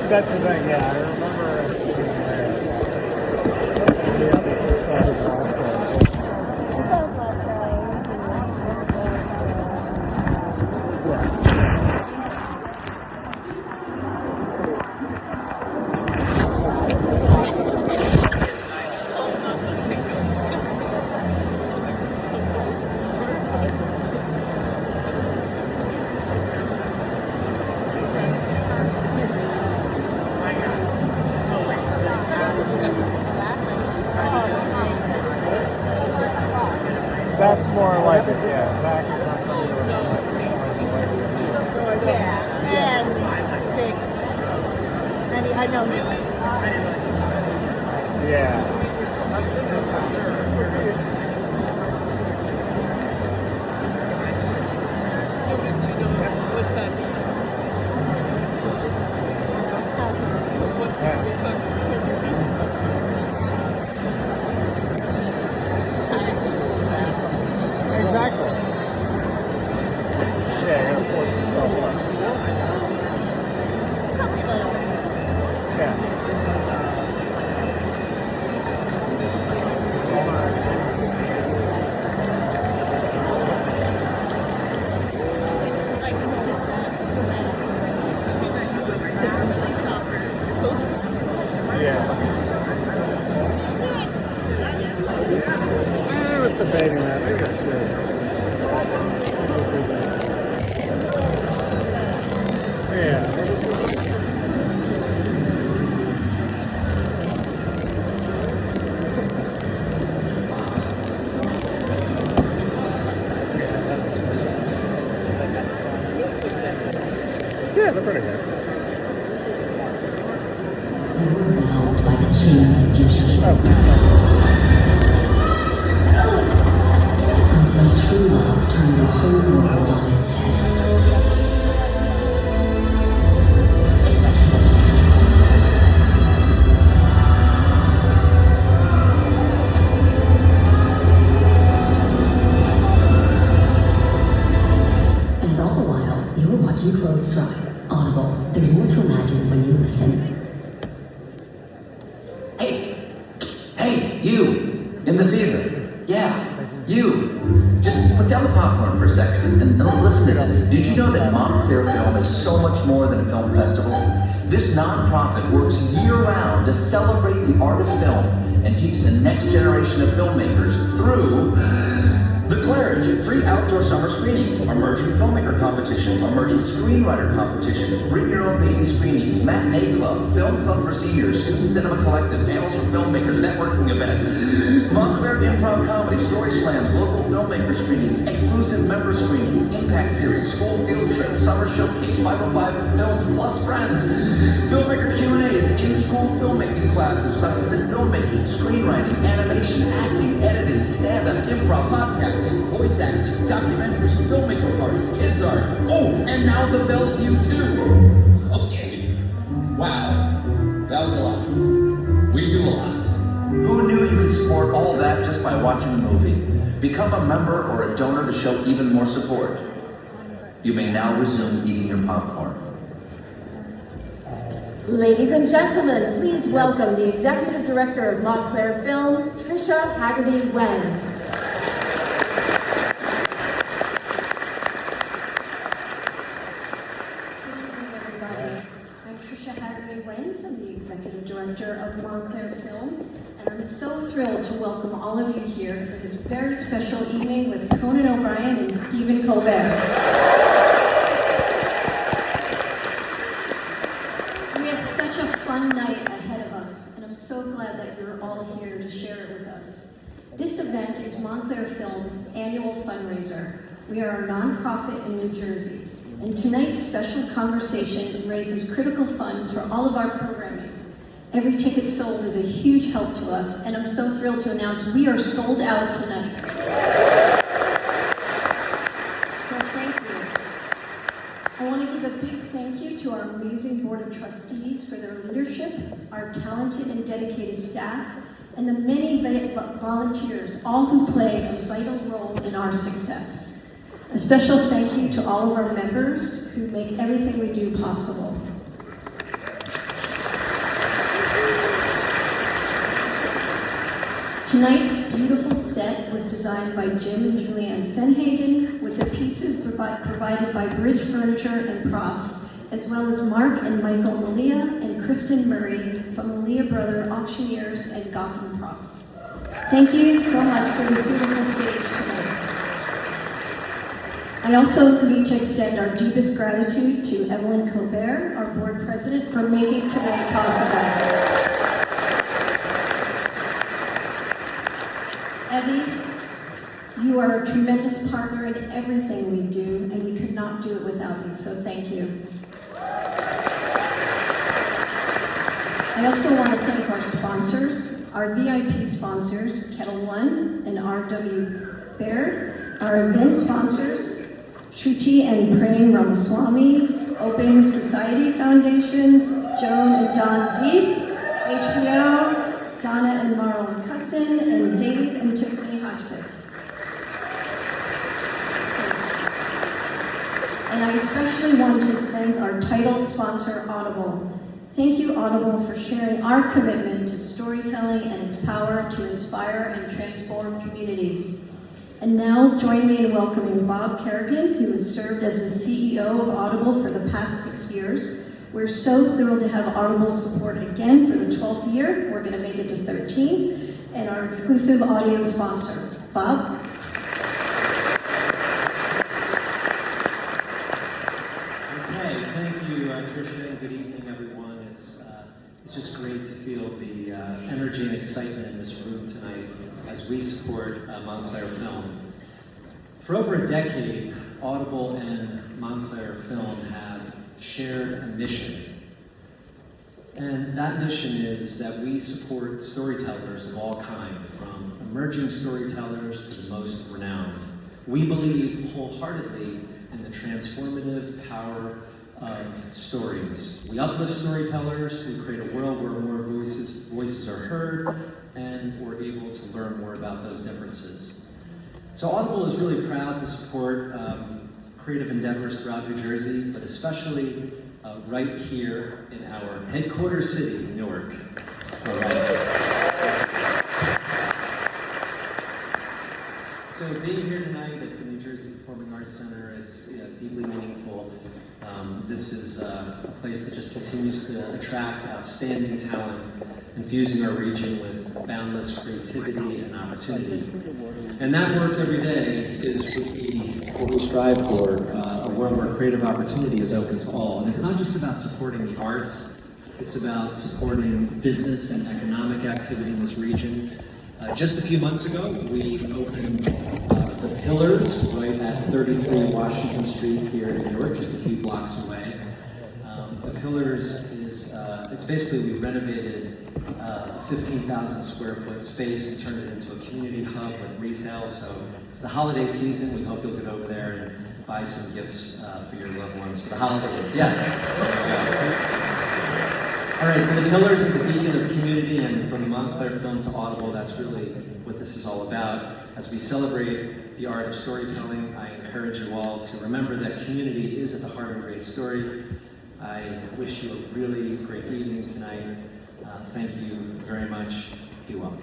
That's the thing, yeah. I remember us sitting That's more like it, yeah. Zach is not coming to Yeah, and Jake. And I know him. Yeah. Exactly. Yeah, you're gonna force yourself up. Something little. Yeah. Yeah. I was debating that. Maybe I should. Yeah. Yeah, they're pretty good. You were bound by the chains of duty. Until true love turned the whole world on its head. And all the while, you were watching clothes dry. Audible. There's more to imagine when you listen. Hey, you, in the theater. Yeah, you. Just put down the popcorn for a second and listen to this. Did you know that Montclair Film is so much more than a film festival? This nonprofit works year-round to celebrate the art of film and teach the next generation of filmmakers through the Claridge, free outdoor summer screenings, emerging filmmaker competition, emerging screenwriter competition, bring your own baby screenings, matinee club, film club for seniors, student cinema collective, panels for filmmakers, networking events, Montclair improv comedy, story slams, local filmmaker screenings, exclusive member screenings, impact series, school field trips, summer showcase, 505 films plus friends, filmmaker Q&As, in-school filmmaking classes, classes in filmmaking, screenwriting, animation, acting, editing, stand-up, improv, podcast, voice acting, documentary, filmmaker parties, kids art. Oh, and now the Bellevue too. Okay. Wow. That was a lot. We do a lot. Who knew you could support all that just by watching a movie? Become a member or a donor to show even more support. You may now resume eating your popcorn. Ladies and gentlemen, please welcome the Executive Director of Montclair Film, Tricia Haggerty-Wenz. I'm the Executive Director of Montclair Film, and I'm so thrilled to welcome all of you here for this very special evening with Conan O'Brien and Stephen Colbert. We have such a fun night ahead of us, and I'm so glad that you're all here to share it with us. This event is Montclair Film's annual fundraiser. We are a nonprofit in New Jersey. And tonight's special conversation raises critical funds for all of our programming. Every ticket sold is a huge help to us, and I'm so thrilled to announce we are sold out tonight. So thank you. I want to give a big thank you to our amazing Board of Trustees for their leadership, our talented and dedicated staff, and the many volunteers, all who play a vital role in our success. A special thank you to all of our members who make everything we do possible. Tonight's beautiful set was designed by Jim and Julianne Fenhagen, with the pieces provided by Bridge Furniture and Props, as well as Mark and Michael Malia and Kristen Murray from Malia Brother Auctioneers and Gotham Props. Thank you so much for this beautiful stage tonight. I also need to extend our deepest gratitude to Evelyn Colbert, our board president, for making tonight possible. Evie, you are a tremendous partner in everything we do, and we could not do it without you, so thank you. I also want to thank our sponsors, our VIP sponsors, Kettle One and R.W. Baird, our event sponsors, Shruti and Prem Ramaswamy, Open Society Foundations, Joan and Don Zeef, HBO, Donna and Marlon Cusson, and Dave and Tiffany Hotchkiss. And I especially want to thank our title sponsor, Audible. Thank you, Audible, for sharing our commitment to storytelling and its power to inspire and transform communities. And now, join me in welcoming Bob Kerrigan, who has served as the CEO of Audible for the past 6 years. We're so thrilled to have Audible's support again for the 12th year. We're going to make it to 13. And our exclusive audio sponsor, Bob. Okay, thank you, Tricia, and good evening, everyone. It's just great to feel the energy and excitement in this room tonight as we support Montclair Film. For over a decade, Audible and Montclair Film have shared a mission. And that mission is that we support storytellers of all kinds, from emerging storytellers to the most renowned. We believe wholeheartedly in the transformative power of stories. We uplift storytellers, we create a world where more voices are heard, and we're able to learn more about those differences. So Audible is really proud to support creative endeavors throughout New Jersey, but especially right here in our headquarters city, Newark. All right. So being here tonight at the New Jersey Performing Arts Center, it's deeply meaningful. This is a place that just continues to attract outstanding talent, infusing our region with boundless creativity and opportunity. And that work every day is what we strive for, a world where creative opportunity is open to all. And it's not just about supporting the arts, it's about supporting business and economic activity in this region. Just a few months ago, we opened the Pillars right at 33 Washington Street here in Newark, just a few blocks away. The Pillars is, it's basically, we renovated a 15,000 square foot space and turned it into a community hub with retail. So it's the holiday season. We hope you'll get over there and buy some gifts for your loved ones for the holidays. Yes. All right, so the Pillars is a beacon of community, and from Montclair Film to Audible, that's really what this is all about. As we celebrate the art of storytelling, I encourage you all to remember that community is at the heart of a great story. I wish you a really great evening tonight. Thank you very much. Be well.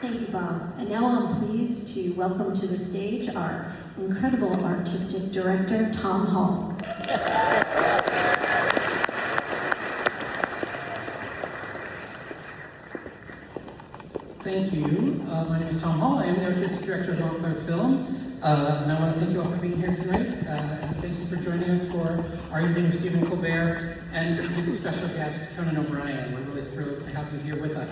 Thank you, Bob. And now I'm pleased to welcome to the stage our incredible artistic director, Tom Hall. Thank you. My name is Tom Hall. I am the artistic director of Montclair Film. And I want to thank you all for being here tonight. And thank you for joining us for our evening with Stephen Colbert and his special guest, Conan O'Brien. We're really thrilled to have you here with us.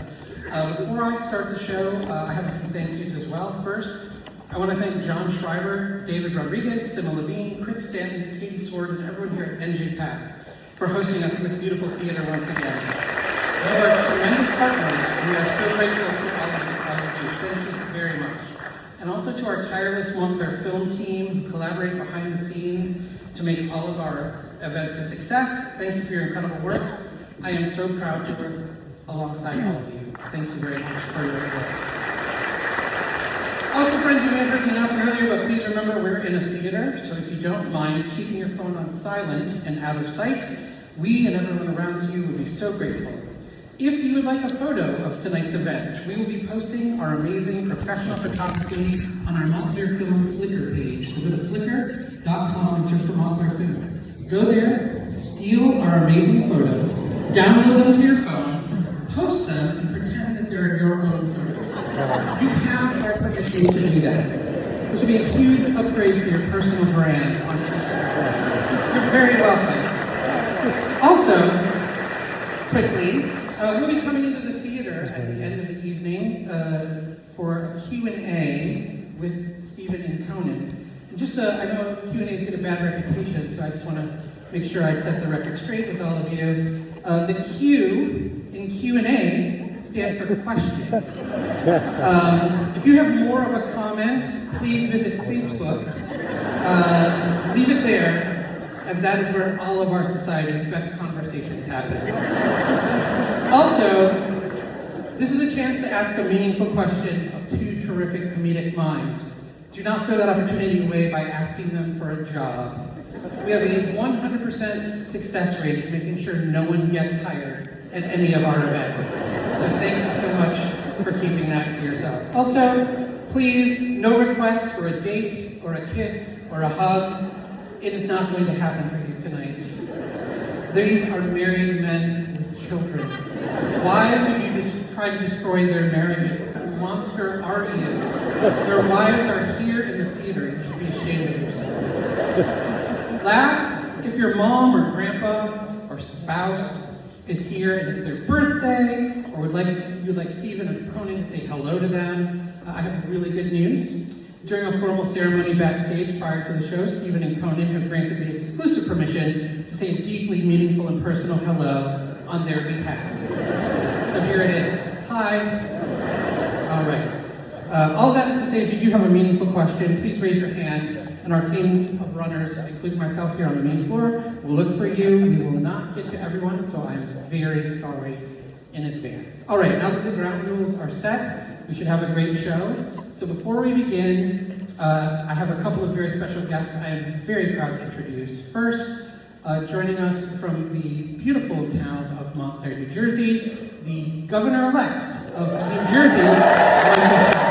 Before I start the show, I have a few thank yous as well. First, I want to thank John Schreiber, David Rodriguez, Sima Levine, Crick Stanton, Katie Sword, and everyone here at NJPAC for hosting us in this beautiful theater once again. They are tremendous partners. We are so grateful to all of you. Thank you very much. And also to our tireless Montclair Film team who collaborate behind the scenes to make all of our events a success. Thank you for your incredible work. I am so proud to work alongside all of you. Thank you very much for your work. Also, friends, you may have heard the announcement earlier, but please remember we're in a theater, so if you don't mind keeping your phone on silent and out of sight, We and everyone around you would be so grateful. If you would like a photo of tonight's event, we will be posting our amazing professional photography on our Montclair Film Flickr page. So go to flickr.com and search for Montclair Film. Go there, steal our amazing photos, download them to your phone, post them, and pretend that they're your own photos. You have our permission to do that. This will be a huge upgrade for your personal brand on Instagram. You're very welcome. Also, quickly, we'll be coming into the theater at the end of the evening for a Q&A with Stephen and Conan. And just, I know Q&As get a bad reputation, so I just want to make sure I set the record straight with all of you. The Q in Q&A stands for question. If you have more of a comment, please visit Facebook. Leave it there, as that is where all of our society's best conversations happen. Also, this is a chance to ask a meaningful question of two terrific comedic minds. Do not throw that opportunity away by asking them for a job. We have a 100% success rate making sure no one gets hired at any of our events. So thank you so much for keeping that to yourself. Also, please, no requests for a date or a kiss or a hug. It is not going to happen for you tonight. These are married men with children. Why would you just try to destroy their marriage? What kind of monster are you? Their wives are here in the theater. You should be ashamed of yourself. Last, if your mom or grandpa or spouse is here and it's their birthday, or would like Stephen and Conan to say hello to them, I have really good news. During a formal ceremony backstage prior to the show, Stephen and Conan have granted me exclusive permission to say a deeply meaningful and personal hello on their behalf. So here it is. Hi. All right. All that is to say, if you do have a meaningful question, please raise your hand, and our team of runners, including myself here on the main floor, will look for you. We will not get to everyone, so I'm very sorry in advance. All right, now that the ground rules are set, we should have a great show. So before we begin, I have a couple of very special guests I am very proud to introduce. First, joining us from the beautiful town of Montclair, New Jersey, the governor-elect of New Jersey, Reiner.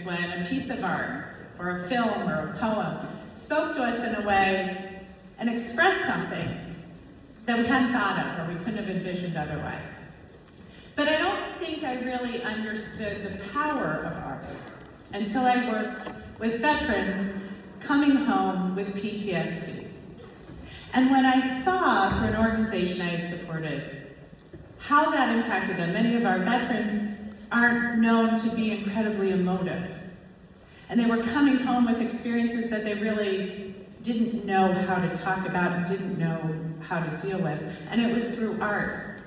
When a piece of art, or a film, or a poem spoke to us in a way and expressed something that we hadn't thought of or we couldn't have envisioned otherwise. But I don't think I really understood the power of art until I worked with veterans coming home with PTSD. And when I saw, through an organization I had supported, how that impacted them. Many of our veterans aren't known to be incredibly emotive. And they were coming home with experiences that they really didn't know how to talk about and didn't know how to deal with. And it was through art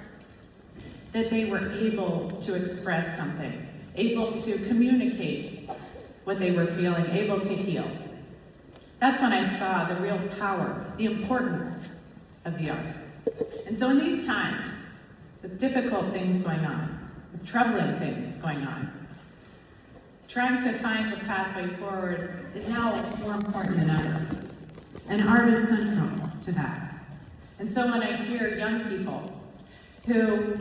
that they were able to express something, able to communicate what they were feeling, able to heal. That's when I saw the real power, the importance of the arts. And so in these times, with difficult things going on, with troubling things going on, trying to find the pathway forward is now more important than ever. And art is central to that. And so when I hear young people who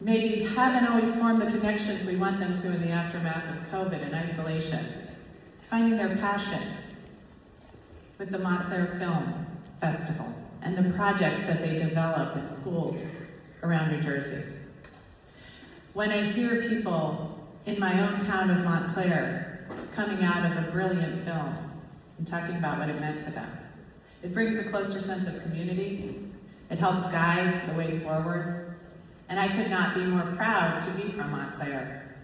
maybe haven't always formed the connections we want them to in the aftermath of COVID and isolation, finding their passion with the Montclair Film Festival and the projects that they develop in schools around New Jersey. When I hear people in my own town of Montclair coming out of a brilliant film and talking about what it meant to them, It brings a closer sense of community. It helps guide the way forward. And I could not be more proud to be from Montclair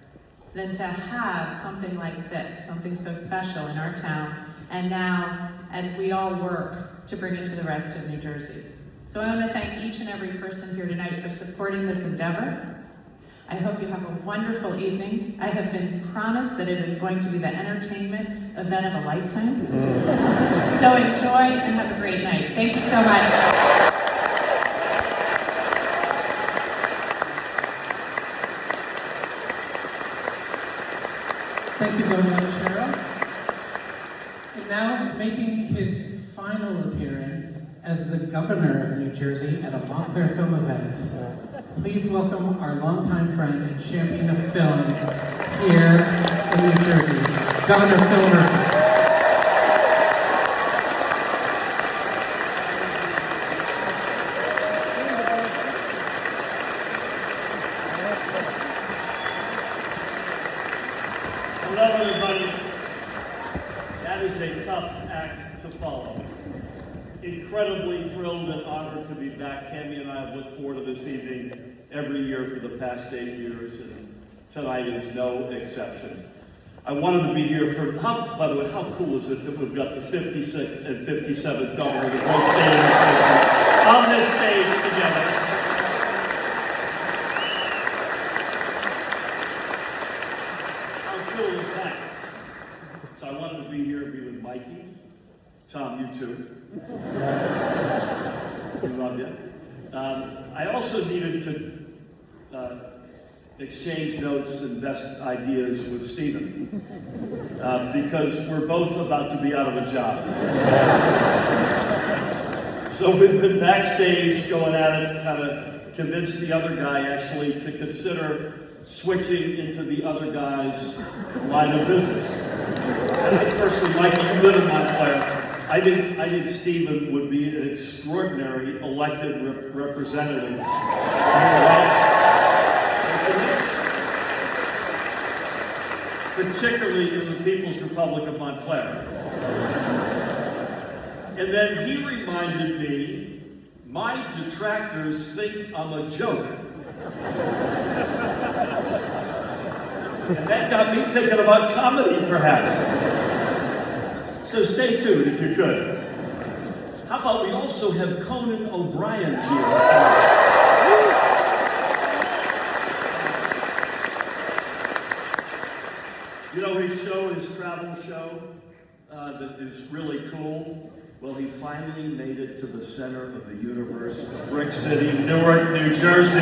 than to have something like this, something so special in our town, and now as we all work to bring it to the rest of New Jersey. So I want to thank each and every person here tonight for supporting this endeavor. I hope you have a wonderful evening. I have been promised that it is going to be the entertainment event of a lifetime. So enjoy and have a great night. Thank you so much. Thank you very much, Cheryl. And now, making his final appearance as the governor of New Jersey at a Montclair film event, please welcome our longtime friend and champion of film here in New Jersey, Governor Phil Murphy. Hello, everybody. That is a tough act to follow. Incredibly thrilled and honored to be back. Tammy and I have looked forward to this evening every year for the past 8 years, and tonight is no exception. I wanted to be here for, by the way, how cool is it that we've got the 56th and 57th governor of the great state of New Jersey on this stage together. So I wanted to be here and be with Mikey. Tom, you too. We love you. I also needed to exchange notes and best ideas with Stephen because we're both about to be out of a job. So we've been backstage going at it, trying to convince the other guy actually to consider switching into the other guy's line of business. I personally, Mikey, you live in Montclair. I think Stephen would be an extraordinary elected representative. Particularly in the People's Republic of Montclair. And then he reminded me, my detractors think I'm a joke. And that got me thinking about comedy, perhaps. So stay tuned, if you could. How about we also have Conan O'Brien here? You know his show, his travel show, that is really cool? Well, he finally made it to the center of the universe, to Brick City, Newark, New Jersey.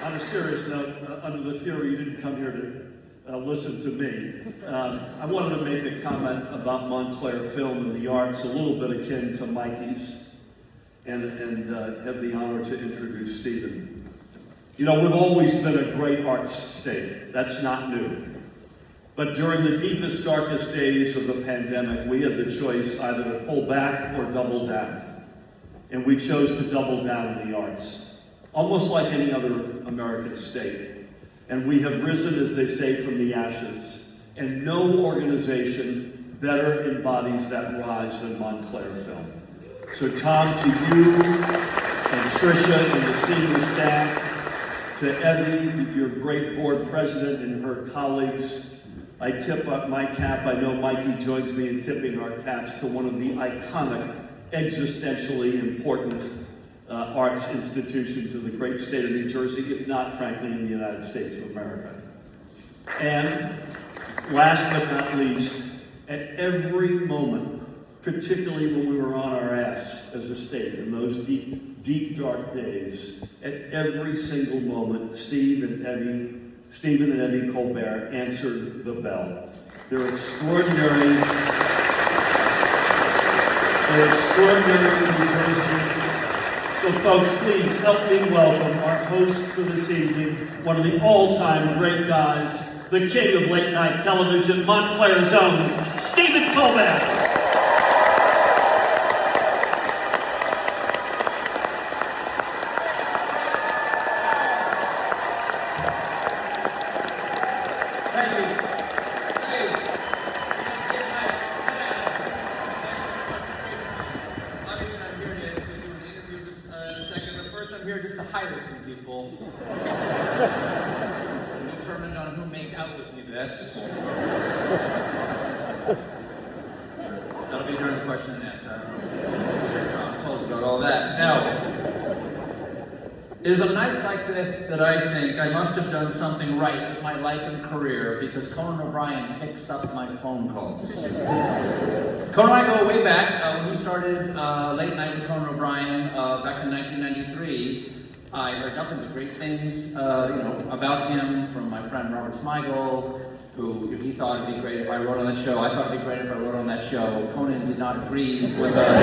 On a serious note, under the theory you didn't come here to listen to me, I wanted to make a comment about Montclair film and the arts, a little bit akin to Mikey's, and have the honor to introduce Stephen. You know, we've always been a great arts state. That's not new. But during the deepest, darkest days of the pandemic, we had the choice either to pull back or double down. And we chose to double down in the arts, almost like any other American state. And we have risen, as they say, from the ashes. And no organization better embodies that rise than Montclair Film. So Tom, to you and Tricia and the senior staff, to Evie, your great board president, and her colleagues, I tip up my cap. I know Mikey joins me in tipping our caps to one of the iconic, existentially important arts institutions in the great state of New Jersey, if not, frankly, in the United States of America. And last but not least, at every moment, particularly when we were on our ass as a state in those deep, deep, dark days, at every single moment, Stephen and Eddie Colbert answered the bell. They're extraordinary. They're extraordinary New Jerseyans. So folks, please help me welcome our host for this evening, one of the all-time great guys, the king of late night television, Montclair's own, Stephen Colbert. people. I'm determined on who makes out with me best. That'll be during the question and answer. I'm sure John told us about all that. Now, it is on nights like this that I think I must have done something right with my life and career because Conan O'Brien picks up my phone calls. Conan and I go way back. When we started Late Night with Conan O'Brien back in 1993, I heard nothing but great things about him from my friend Robert Smigel, who he thought it'd be great if I wrote on that show. I thought it'd be great if I wrote on that show. Conan did not agree with us.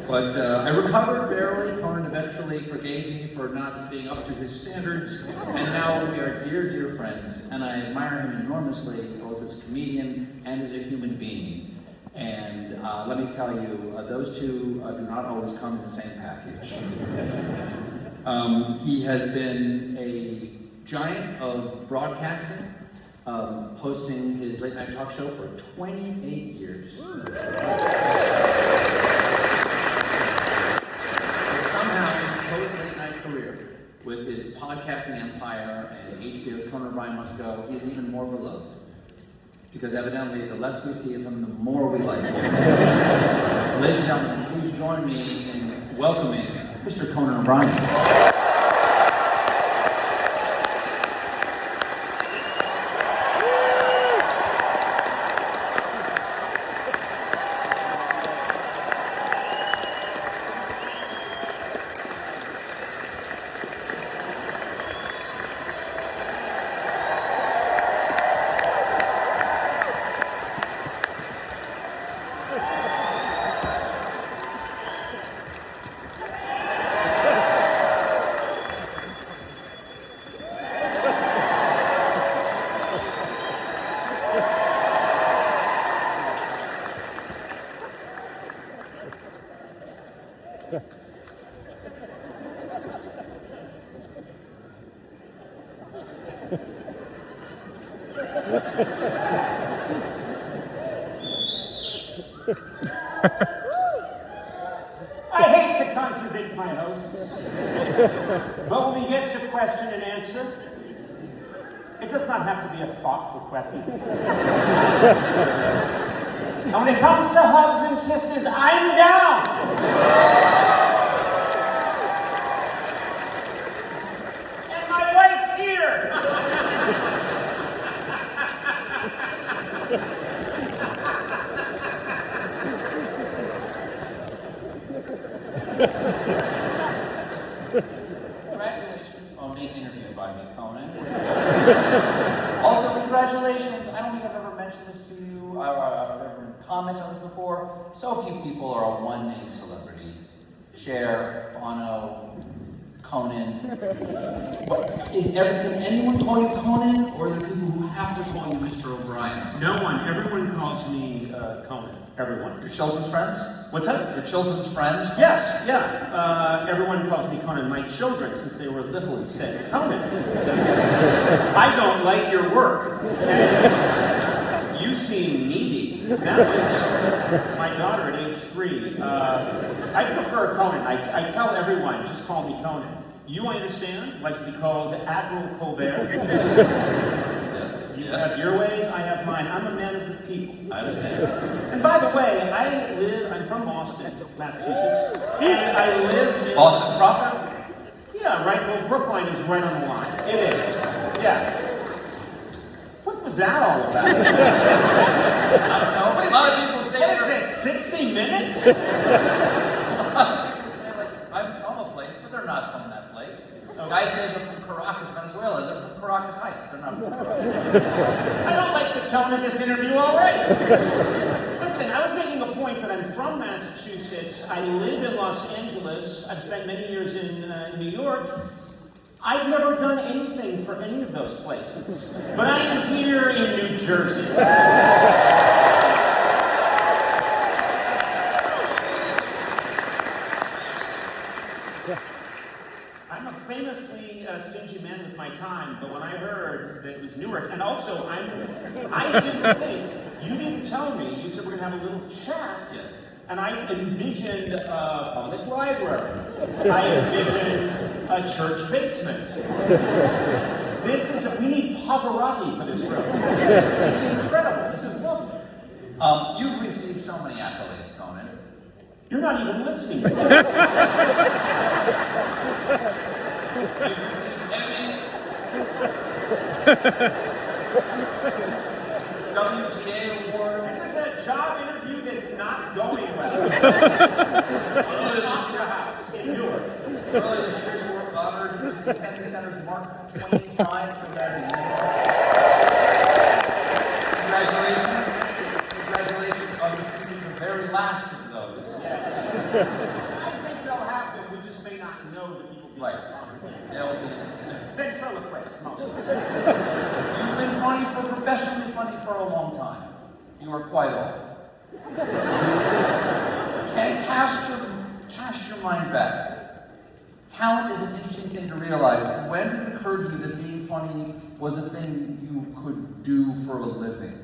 But I recovered barely. Conan eventually forgave me for not being up to his standards. And now we are dear, dear friends. And I admire him enormously, both as a comedian and as a human being. And let me tell you, those two do not always come in the same package. He has been a giant of broadcasting, hosting his late night talk show for 28 years. Late night career with his podcasting empire and HBO's Conan O'Brien Must Go, he is even more beloved. Because evidently, the less we see of him, the more we like him. Ladies and gentlemen, please join me in welcoming Mr. Conan O'Brien. I hate to contradict my hosts, but when we get to question and answer, it does not have to be a thoughtful question. And when it comes to hugs and kisses, I'm down! And my wife's here! Congratulations on being interviewed by me, Conan. Also, congratulations. I don't think I've ever mentioned this to you. I've ever commented on this before. So few people are a one-name celebrity. Cher, Bono, Conan. Can anyone call you Conan, or are there people who have to call you Mr. O'Brien? No one. Everyone calls me Conan. Everyone. Your children's friends? What's that? Your children's friends? Yes, yeah. Everyone calls me Conan. My children, since they were little, and said, Conan, I don't like your work. And you seem needy. That was my daughter at age 3. I prefer Conan. I tell everyone, just call me Conan. You, I understand, like to be called Admiral Colbert. You have your ways, I have mine. I'm a man of the people. I understand. And by the way, I'm from Boston, Massachusetts, and I live in... Boston proper? Yeah, right, well, Brookline is right on the line. It is, yeah. What was that all about? I don't know. A lot of people say... What is this, 60 minutes? A lot of people say, like, I'm from a place, but they're not from that place. Guys say they're from Caracas, Venezuela. They're from Caracas Heights. They're not from Caracas. I don't like the tone of this interview already. Listen, I was making a point that I'm from Massachusetts. I live in Los Angeles. I've spent many years in New York. I've never done anything for any of those places. But I'm here in New Jersey. I'm a famously stingy man with my time, but when I heard that it was Newark, and also I didn't think, you didn't tell me, you said we're going to have a little chat. Yes. And I envisioned a public library. I envisioned a church basement. We need Pavarotti for this room. It's incredible. This is lovely. You've received so many accolades, Conan. You're not even listening to me. You've received Emmys, WGA awards. This is a job interview that's not going well. In an opera house in Newark. Earlier this year, you were honored with the Kennedy Center's Mark Twain Prize for Congratulations. Congratulations on receiving the very last of those. I think they'll have them. We just may not know the people being honored. They'll be. Ventriloquists, mostly. You've been professionally funny for a long time. You are quite old. Can cast your mind back. Talent is an interesting thing to realize. When it occurred to you that being funny was a thing you could do for a living?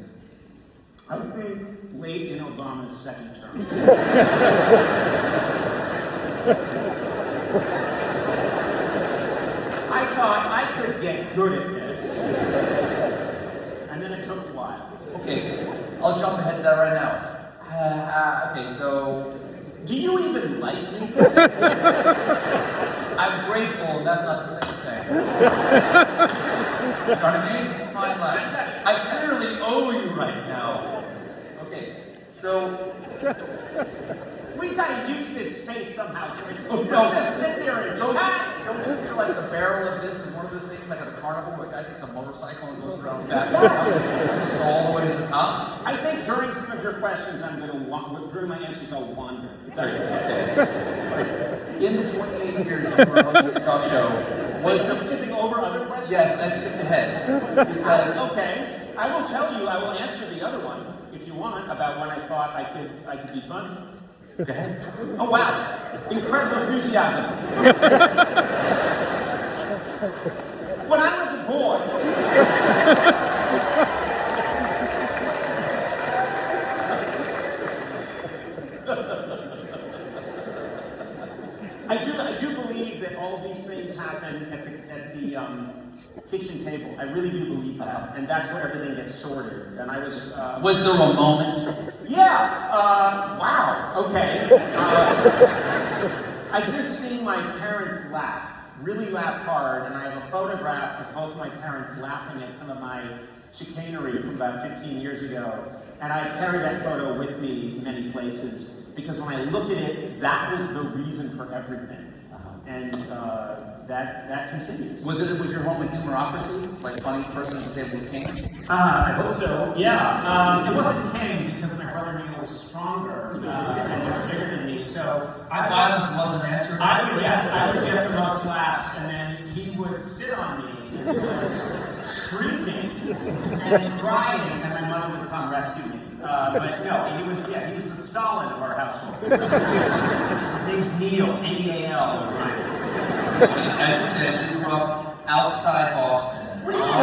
I think late in Obama's second term. I thought I could get good at this. And then it took a while. Okay, I'll jump ahead to that right now. Okay, so... Do you even like me? I'm grateful, and that's not the same thing. You know what I mean? This is my life. I clearly owe you right now. Okay, so... We've got to use this space somehow. Oh, Don't just sit there and chat. Don't you feel like the barrel of this is one of the things, like at a carnival, where a guy takes a motorcycle and goes around fast, just go all the way to the top? I think during some of your questions, during my answers, I'll wander. Okay. In the 28 years you were hosting the talk show, was the skipping over other questions? Yes, I skipped ahead. Because okay, I will tell you. I will answer the other one if you want about when I thought I could be funny. Go ahead. Oh wow! Incredible enthusiasm. When I was a boy. I do believe that all of these things happen at the kitchen table. I really do believe that, and that's where everything gets sorted. And I was. Was there a moment? Yeah. Wow. Okay. I did see my parents laugh, really laugh hard, and I have a photograph of both my parents laughing at some of my chicanery from about 15 years ago, and I carry that photo with me many places. Because when I look at it, that was the reason for everything, and that continues. Was your home a humorocracy? Like funniest person at the table was king? I hope so. Yeah, it wasn't king because my brother Neil was stronger and much bigger than me. So violence wasn't answered. I would get the most laughs, and then he would sit on me until I was shrieking and crying, and my mother would come rescue me. But no, he was the Stalin of our household. His name's Neil, N-E-A-L. As you said, you grew up outside Boston. What do you mean?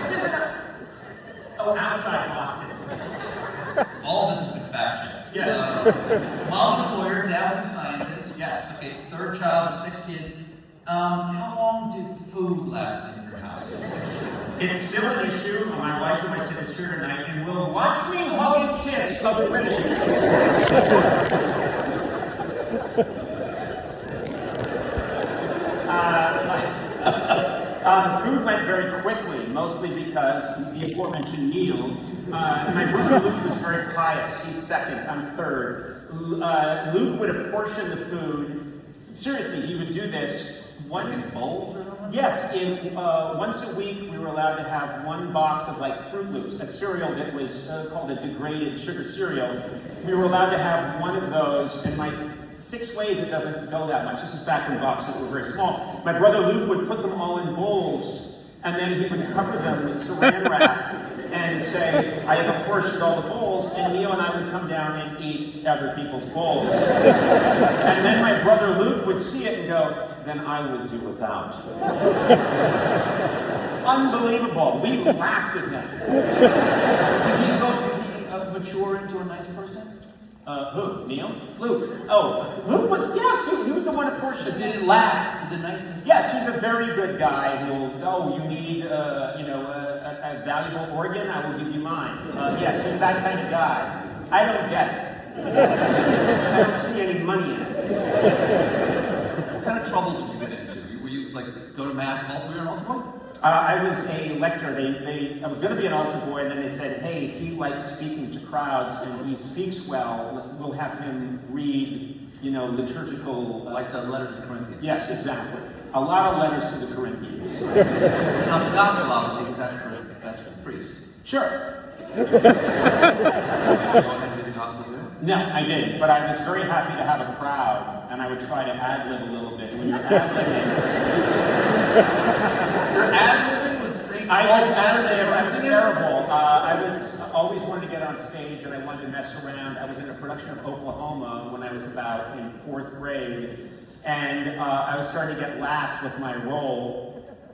This isn't outside Boston. All this has been fact checked. Yes. Mom's a lawyer, dad was a scientist. Yes. Okay, third child of 6 kids. How long did food last in your house? It's still an issue. My wife and I sit here tonight and will watch me hug and kiss other women. Food went very quickly, mostly because the aforementioned Neil. My brother Luke was very pious. He's second, I'm third. Luke would apportion the food. Seriously, he would do this. In bowls or something? Yes, once a week we were allowed to have one box of like Fruit Loops, a cereal that was called a degraded sugar cereal. We were allowed to have one of those, and my 6 ways it doesn't go that much. This is back when boxes were very small. My brother Luke would put them all in bowls, and then he would cover them with saran wrap and say, I have apportioned all the bowls, and Neil and I would come down and eat other people's bowls. And then my brother Luke would see it and go, then I will do without. Unbelievable. We laughed at him. mature into a nice person? Who? Neil? Luke. Oh, Luke was, yes, he was the one at Porsche. Did it last? Did the niceness? Yes, he's a very good guy who will, oh, you need, a valuable organ? I will give you mine. Yes, he's that kind of guy. I don't get it. I don't see any money in it. What kind of trouble did you get into? Were you like go to mass? Were you an altar boy? I was a lecturer. I was going to be an altar boy, and then they said, hey, he likes speaking to crowds, and he speaks well. We'll have him read, liturgical... like the letter to the Corinthians. Yes, exactly. A lot of letters to the Corinthians. Not the gospel, obviously, because that's for the priest. Sure. Did you go ahead and read the gospel too? No, I didn't, but I was very happy to have a crowd, and I would try to ad-lib a little bit. When you're ad-libbing... You're ad-libbing with St. I was ad-libbing, I was terrible. I always wanted to get on stage, and I wanted to mess around. I was in a production of Oklahoma when I was about in 4th grade, and I was starting to get laughs with my role.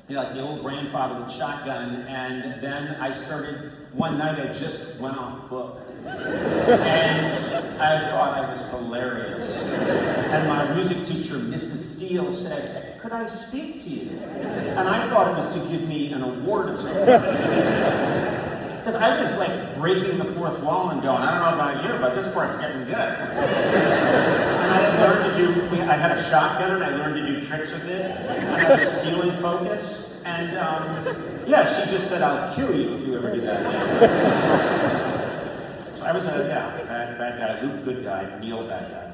Like the old grandfather with shotgun, and then I started, one night I just went off book. And I thought I was hilarious. And my music teacher, Mrs. Steele, said, could I speak to you? And I thought it was to give me an award or something. Because I was like breaking the fourth wall and going, I don't know about you, but this part's getting good. And I had learned to do, I had a shotgun and I learned to do tricks with it. And I was stealing focus. And she just said, I'll kill you if you ever do that again. So I was bad guy. Luke, good guy. Neil, bad guy.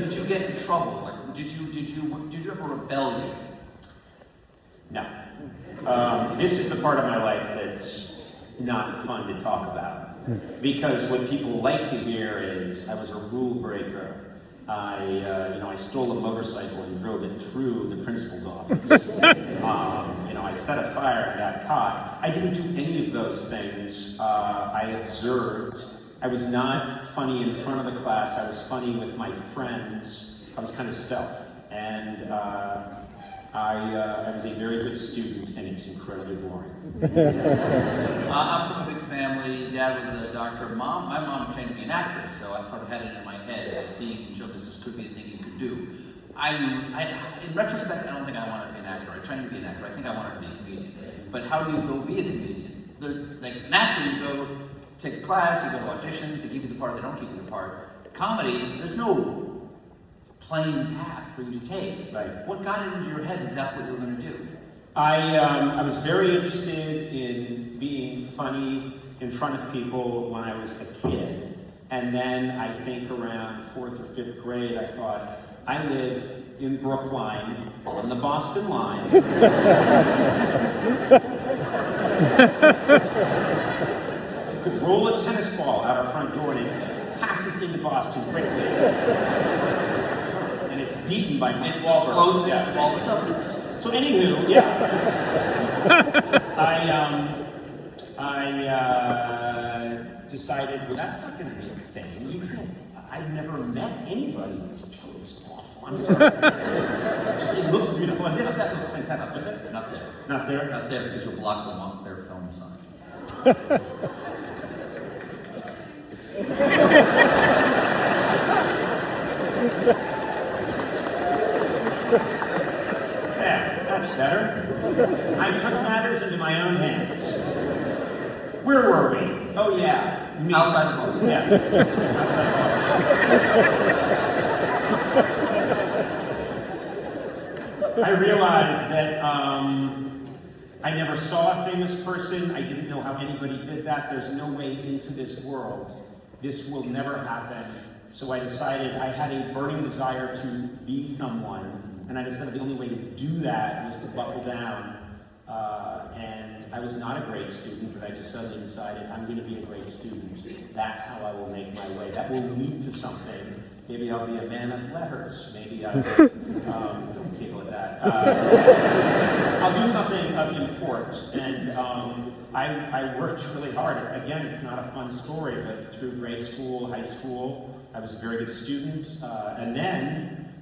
Did you get in trouble? Like, did you have a rebellion? No. This is the part of my life that's not fun to talk about. Because what people like to hear is I was a rule breaker. I stole a motorcycle and drove it through the principal's office. I set a fire and got caught. I didn't do any of those things. I observed. I was not funny in front of the class. I was funny with my friends. I was kind of stealth. And I was a very good student, and it's incredibly boring. I'm from a big family. Dad was a doctor. My mom trained to be an actress, so I sort of had it in my head that being in show business could be a thing you could do. In retrospect, I don't think I wanted to be an actor. I trained to be an actor. I think I wanted to be a comedian. But how do you go be a comedian? Like an actor, you go take a class, you go to auditions, they give you the part, they don't give you the part. Comedy, there's no plain path for you to take. Right. What got it into your head that that's what you were going to do? I was very interested in being funny in front of people when I was a kid. And then I think around 4th or 5th grade, I thought, I live in Brookline on the Boston line. Could roll a tennis ball out our front door and it passes into Boston quickly. And it's beaten by Mitch Wahlberg. Close to all the suburbs. So anywho, I decided, well, that's not going to be a thing. You can't. I've never met anybody that's awful. I'm sorry. It looks beautiful, and this set looks fantastic. What's it? Not there. Not there? Not there because you'll block the Montclair film sign. Yeah, that's better. I took matters into my own hands. Where were we? Oh yeah, me. Outside of Boston. Yeah, outside of Boston. I realized that I never saw a famous person. I didn't know how anybody did that. There's no way into this world. This will never happen. So I decided I had a burning desire to be someone. And I decided the only way to do that was to buckle down. And I was not a great student, but I just suddenly decided I'm going to be a great student. That's how I will make my way. That will lead to something. Maybe I'll be a man of letters. Maybe I will, don't giggle at that. I'll do something of import. And I worked really hard. Again, it's not a fun story, but through grade school, high school, I was a very good student. And then,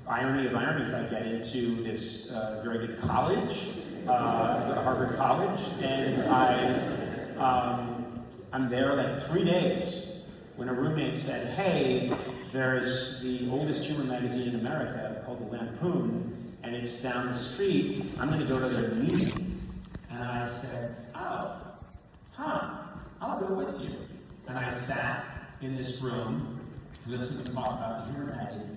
irony of ironies, I get into this very good college, I go to Harvard College, and I'm there like 3 days when a roommate said, hey, there's the oldest humor magazine in America called The Lampoon, and it's down the street. I'm going to go to their meeting. And I said, oh, I'll go with you. And I sat in this room, listening to talk about the humor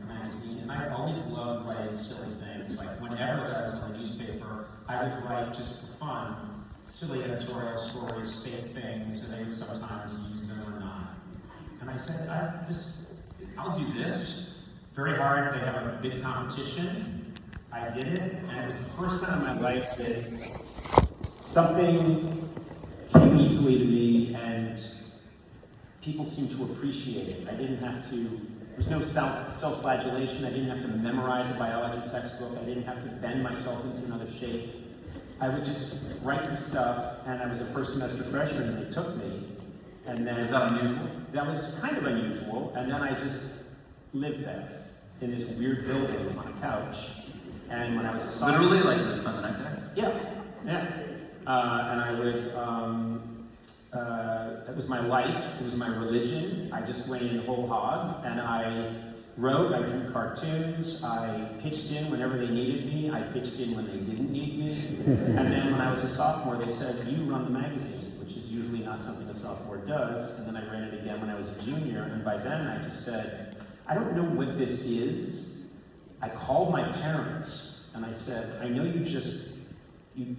magazine, and I always loved writing silly things. Like whenever I was on the newspaper, I would write just for fun, silly editorial stories, fake things, and they would sometimes use them or not. And I said, I'll do this. Very hard, they have a big competition. I did it, and it was the first time in my life that something came easily to me, and people seemed to appreciate it. I didn't have to, there was no self-flagellation. I didn't have to memorize a biology textbook. I didn't have to bend myself into another shape. I would just write some stuff, and I was a first semester freshman, and they took me. And then, is that unusual? That was kind of unusual, and then I just lived there, in this weird building on a couch. And when I was a sophomore... Literally, like you would spend the night there? Yeah. And I would, it was my life, it was my religion. I just went in whole hog, and I wrote, I drew cartoons, I pitched in whenever they needed me, I pitched in when they didn't need me. And then when I was a sophomore, they said, you run the magazine, which is usually not something a sophomore does. And then I ran it again when I was a junior, and by then I just said, I don't know what this is. I called my parents, and I said, I know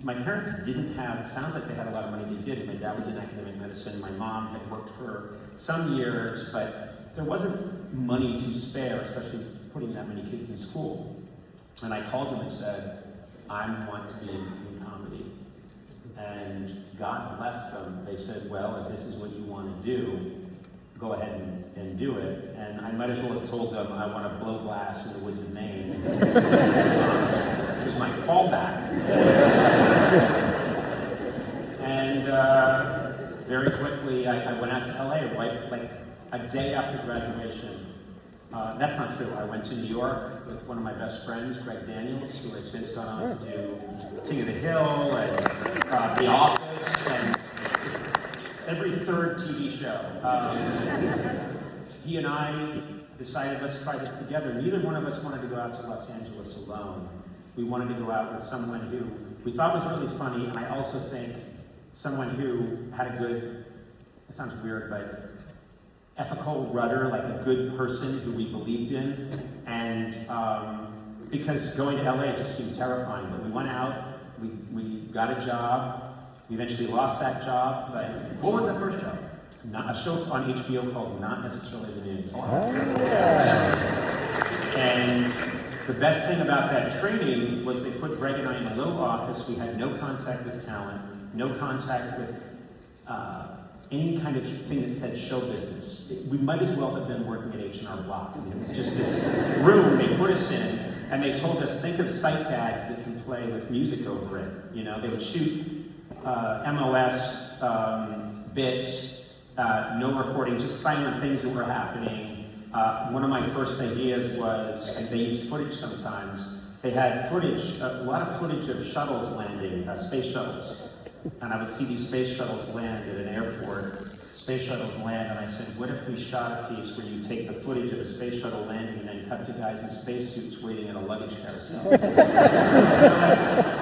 my parents didn't have, it sounds like they had a lot of money, they did. My dad was in academic medicine, my mom had worked for some years, but there wasn't money to spare, especially putting that many kids in school. And I called them and said, I want to be in comedy. And God bless them. They said, well, if this is what you want to do, go ahead and do it. And I might as well have told them I want to blow glass in the woods of Maine, which was my fallback. And very quickly, I went out to LA, right, like a day after graduation. That's not true. I went to New York with one of my best friends, Greg Daniels, who has since gone on to do King of the Hill and The Office and every third TV show. He and I decided, let's try this together. Neither one of us wanted to go out to Los Angeles alone. We wanted to go out with someone who we thought was really funny, and I also think someone who had a good, it sounds weird, but ethical rudder, like a good person who we believed in. And because going to LA just seemed terrifying, but we went out, we got a job. We eventually lost that job, but... What was that first job? A show on HBO called Not Necessarily the News. And the best thing about that training was they put Greg and I in a little office. We had no contact with talent, no contact with any kind of thing that said show business. We might as well have been working at H&R Block. I mean, it was just this room they put us in, and they told us, think of sight gags that can play with music over it. You know, they would shoot MOS bits, no recording, just silent things that were happening. One of my first ideas was, and they used footage sometimes, they had footage, a lot of footage of shuttles landing, space shuttles. And I would see these space shuttles land at an airport. Space shuttles land, and I said, what if we shot a piece where you take the footage of a space shuttle landing and then cut to guys in spacesuits waiting at a luggage carousel?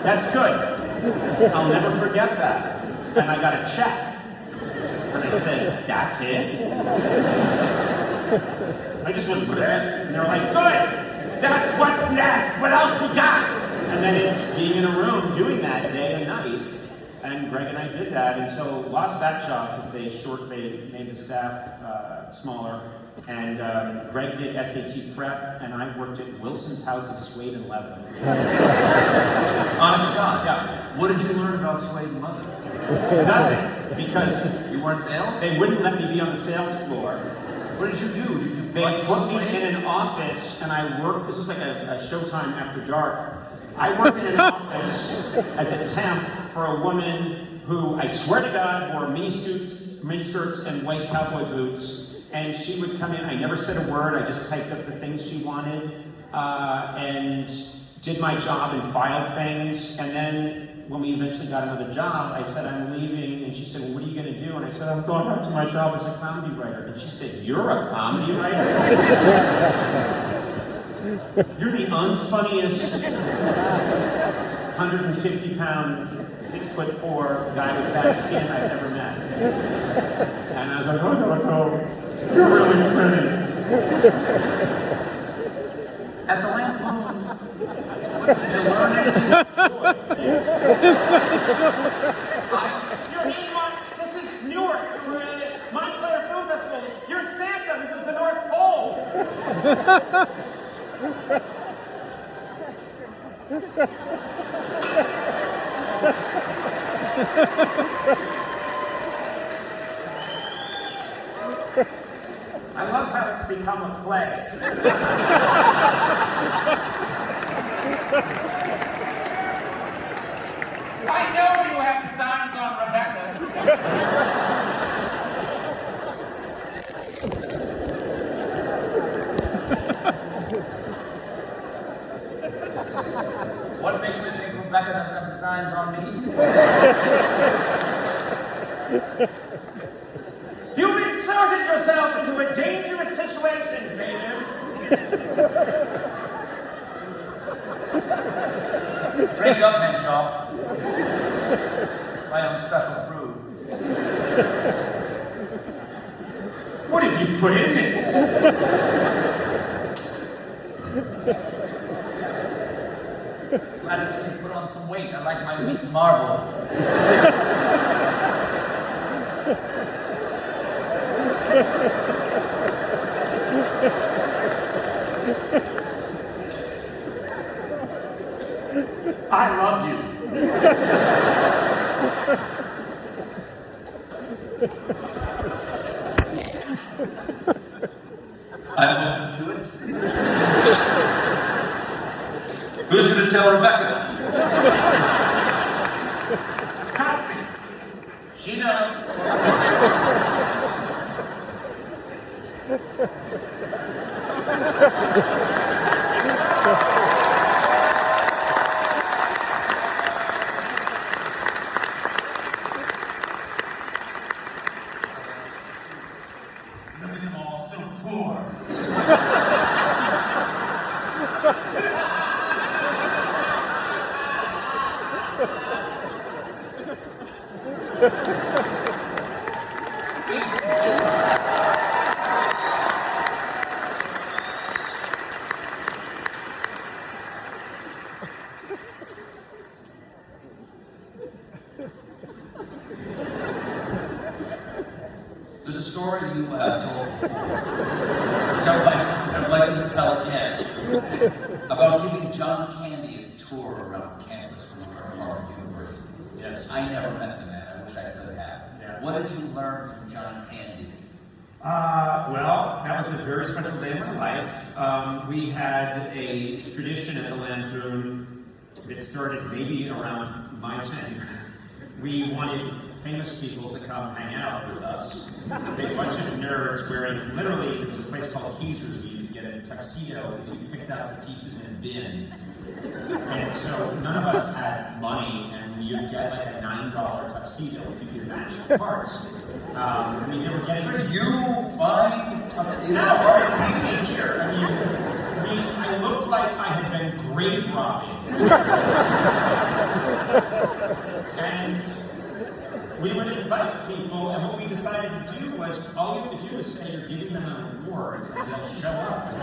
That's good. I'll never forget that. And I got a check. And I said, that's it? I just went, bleh. And they were like, good! That's what's next! What else you got? And then it's being in a room doing that day and night. And Greg and I did that until lost that job because they made the staff smaller. And Greg did SAT prep, and I worked at Wilson's House of Suede and Leather. Honest to God. Yeah. What did you learn about suede and leather? Nothing, because you weren't sales. They wouldn't let me be on the sales floor. What did you do? They put me in an office, and I worked. This was like a Showtime After Dark. I worked in an office as a temp for a woman who, I swear to God, wore miniskirts and white cowboy boots. And she would come in, I never said a word, I just typed up the things she wanted. And did my job and filed things, and then when we eventually got another job, I said, I'm leaving, and she said, well, what are you going to do? And I said, I'm going back to my job as a comedy writer. And she said, you're a comedy writer? You're the unfunniest 150-pound, 6'4" guy with bad skin I've ever met. And I was like, oh, no, you're really pretty. At the Lampoon, what did you learn? This is Newark. We're at Montclair Film Festival. You're Santa. This is the North Pole. I love how it's become a play. I know you have designs on Rebecca. What makes you think Rebecca doesn't have designs on me? You've inserted yourself into a dangerous situation, David. Drink up, Henshaw. It's my own special brew. What have you put in this? Glad to see you put on some weight. I like my meat marble. I love you. I'm open to it. Who's going to tell Rebecca? Cosby. She knows. Look at them all, so poor. There's a story you have told before, so I'd like to tell again, about giving John Candy a tour around campus when you were at Harvard University. Yes. I never met the man. I wish I could have. Yeah. What did you learn from John Candy? Well, that was a very special day in my life. We had a tradition at the Lampoon that started maybe around my tenure. We wanted famous people to come hang out with us. A big bunch of nerds wearing, literally, there was a place called Keezer's where you could get a tuxedo if you picked out the pieces in a bin. And so none of us had money, and you'd get like a $9 tuxedo if you could match the parts. I mean, they were getting... Where did you find tuxedo? No, it's hanging here. I mean, I looked like I had been grave robbing. And we would invite people, and what we decided to do was, all you have to do is say you're giving them an award, and they'll show up.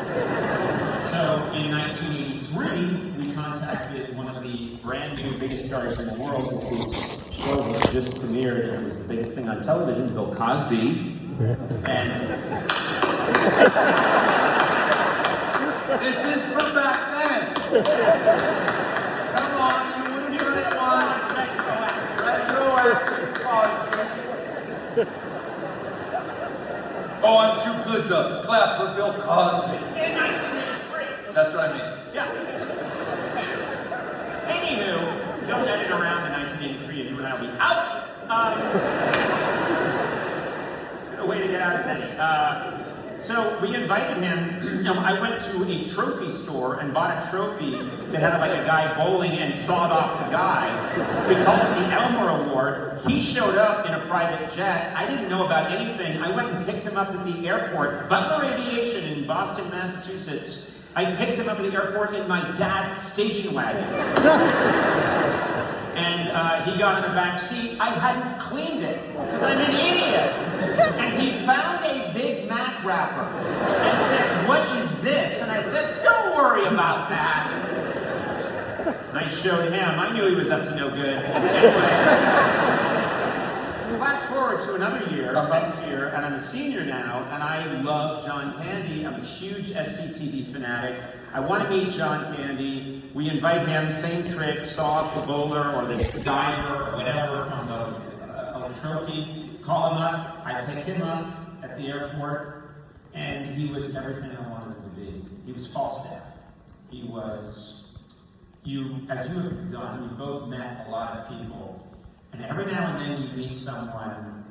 So in 1983, we contacted one of the brand new biggest stars in the world, because his show was just premiered, and it was the biggest thing on television, Bill Cosby. And This is from back then. Come on, you wouldn't do it once. Retroactive Cosby. Oh, I'm too good to clap for Bill Cosby. in 1983. That's what I mean. Yeah. Anywho, don't edit around in 1983 and you and I will be out. A way to get out is any. So we invited him. I went to a trophy store and bought a trophy that had like a guy bowling and sawed off the guy. We called it the Elmer Award. He showed up in a private jet. I didn't know about anything. I went and picked him up at the airport, Butler Aviation in Boston, Massachusetts. I picked him up at the airport in my dad's station wagon. And he got in the back seat. I hadn't cleaned it, because I'm an idiot. And he found a Big Mac wrapper and said, "What is this?" And I said, "Don't worry about that." And I showed him. I knew he was up to no good. Anyway. Flash forward to another year, next year, and I'm a senior now, and I love John Candy. I'm a huge SCTV fanatic. I want to meet John Candy. We invite him, same trick, saw off the bowler or the diver or whatever from the trophy. Call him up. I pick him up at the airport, and he was everything I wanted him to be. He was Falstaff. He was, as you have done, we both met a lot of people. And every now and then you meet someone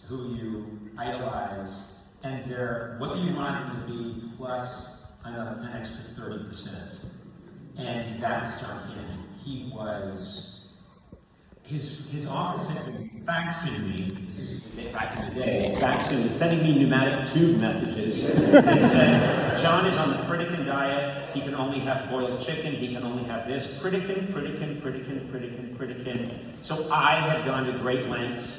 who you idolize, and they're what you want them to be plus an extra 30%. And that was John Candy. He was, his office had been faxing me, this is back in the day, faxing me, sending me pneumatic tube messages that said, John is on the Pritikin diet, he can only have boiled chicken, he can only have this, Pritikin. So I had gone to great lengths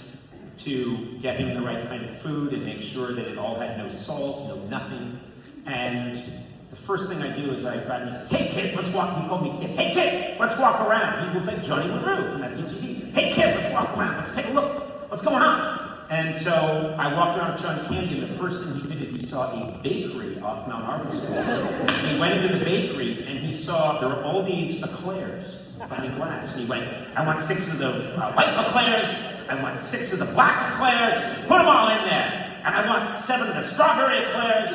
to get him the right kind of food and make sure that it all had no salt, no nothing. And the first thing I do is I drive him and he says, "Hey kid, let's walk." He called me kid. "Hey kid, let's walk around." He looked like Johnny LaRue from SCTV. "Hey kid, let's walk around. Let's take a look. What's going on?" And so I walked around with John Candy, and the first thing he did is he saw a bakery off Mount Auburn Street. He went into the bakery and he saw there were all these eclairs behind glass. And he went, "I want 6 of the white eclairs. I want 6 of the black eclairs. Put them all in there. And I want 7 of the strawberry eclairs."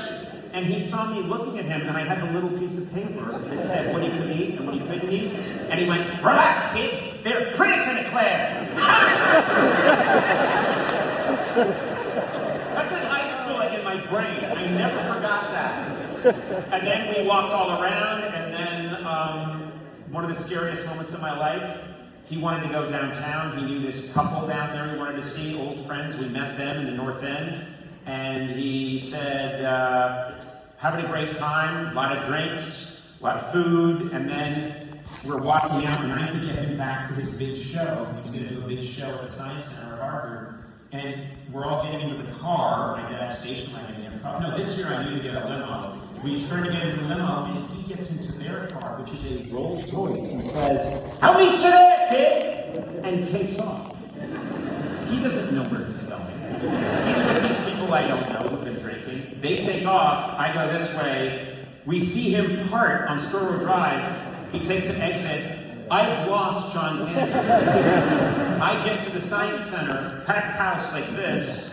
And he saw me looking at him, and I had a little piece of paper that said what he could eat and what he couldn't eat. And he went, "Relax, kid. They're Pritikin eclairs." That's an ice bullet in my brain. I never forgot that. And then we walked all around, and then one of the scariest moments of my life, he wanted to go downtown. He knew this couple down there he wanted to see, old friends. We met them in the North End. And he said, having a great time, a lot of drinks, a lot of food, and then we're walking out, and I had to get him back to his big show. He was going to do a big show at the Science Center at Harvard, and we're all getting into the car. My dad's station wagon. No, this year I knew to get a limo. We started to get into the limo, and he gets into their car, which is a Rolls Royce, and says, "I'll meet you there, kid," and takes off. He doesn't know where he's going. He's with these people I don't know who've been drinking. They take off. I go this way. We see him part on Storrow Drive. He takes an exit. I've lost John Candy. I get to the Science Center, packed house like this,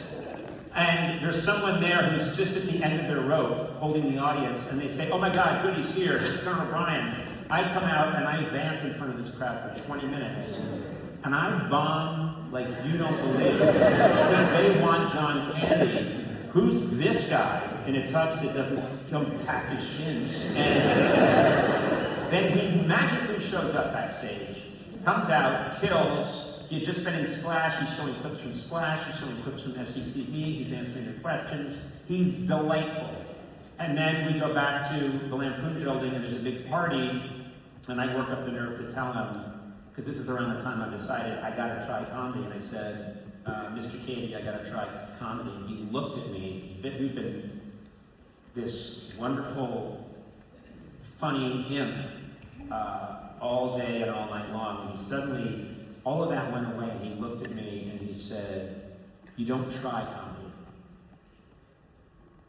and there's someone there who's just at the end of their rope holding the audience, and they say, "Oh my God, Goody's here. It's Colonel Brian." I come out and I vamp in front of this crowd for 20 minutes. And I bomb like you don't believe. Because they want John Candy. Who's this guy in a tux that doesn't come past his shins? And then he magically shows up backstage, comes out, kills. He had just been in Splash. He's showing clips from Splash. He's showing clips from SCTV. He's answering their questions. He's delightful. And then we go back to the Lampoon building, and there's a big party, and I work up the nerve to tell him, because this is around the time I decided I gotta try comedy, and I said, "Mr. Candy, I gotta try comedy." And he looked at me, who'd been this wonderful, funny imp all day and all night long, and he suddenly, all of that went away, and he looked at me and he said, "You don't try comedy."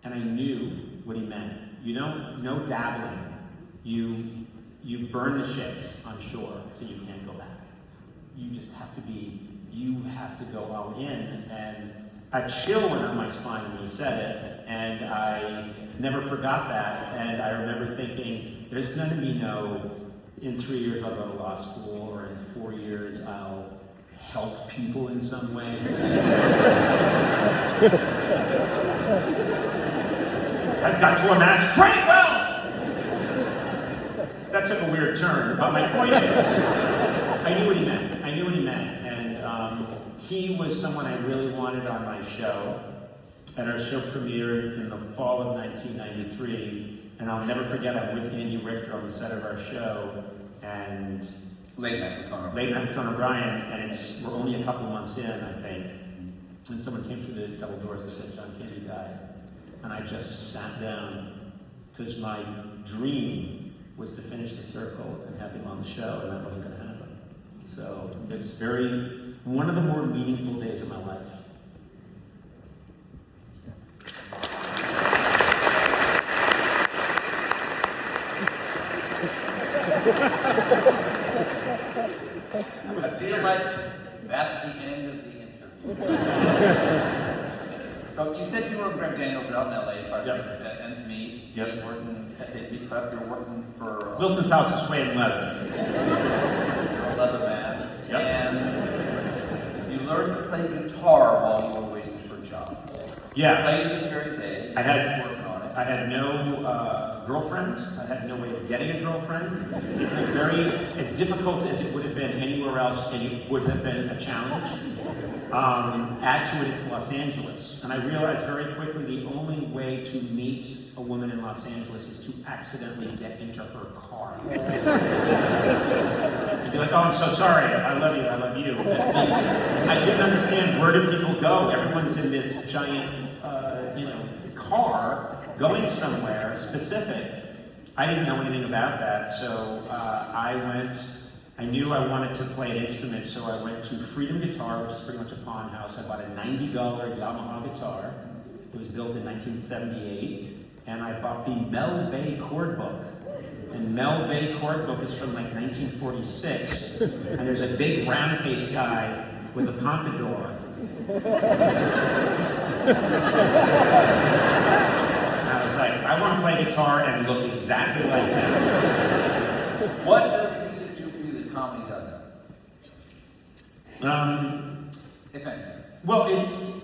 And I knew what he meant. You don't, no dabbling. You burn the ships on shore so you can't go back. You just have to you have to go all in. And a chill went up my spine when he said it, and I never forgot that. And I remember thinking, there's going to be no, in 3 years I'll go to law school, or in 4 years I'll help people in some way. I've got to amass great wealth! That took a weird turn, but my point is, I knew what he meant. I knew what he meant. And he was someone I really wanted on my show. And our show premiered in the fall of 1993. And I'll never forget, I'm with Andy Richter on the set of our show. And Late Night with Conan O'Brien. And we're only a couple months in, I think. And someone came through the double doors and said, John Candy died. And I just sat down because my dream was to finish the circle and have him on the show, and that wasn't going to happen. So it's one of the more meaningful days of my life. I feel like that's the end of the interview. So you said you were Greg Daniels out in LA trying to ends meet. He was working SAT prep. You're working for Wilson's House of Sway and Leather. You're a leather man. Yep. And you learned to play guitar while you were waiting for jobs. Yeah. You played to this very day. I had working on it. I had no girlfriend. I had no way of getting a girlfriend. It's as difficult as it would have been anywhere else, and it would have been a challenge. Add to it, it's Los Angeles. And I realized very quickly the only way to meet a woman in Los Angeles is to accidentally get into her car. You'd be like, oh, I'm so sorry. I love you. I love you. I didn't understand, where do people go? Everyone's in this giant, car going somewhere specific. I didn't know anything about that, so I knew I wanted to play an instrument, so I went to Freedom Guitar, which is pretty much a pawn house. I bought a $90 Yamaha guitar. It was built in 1978, and I bought the Mel Bay chord book. And Mel Bay chord book is from like 1946, and there's a big round-faced guy with a pompadour. I was like, I want to play guitar and look exactly like him. What does music do for you that comedy doesn't? If anything. Well,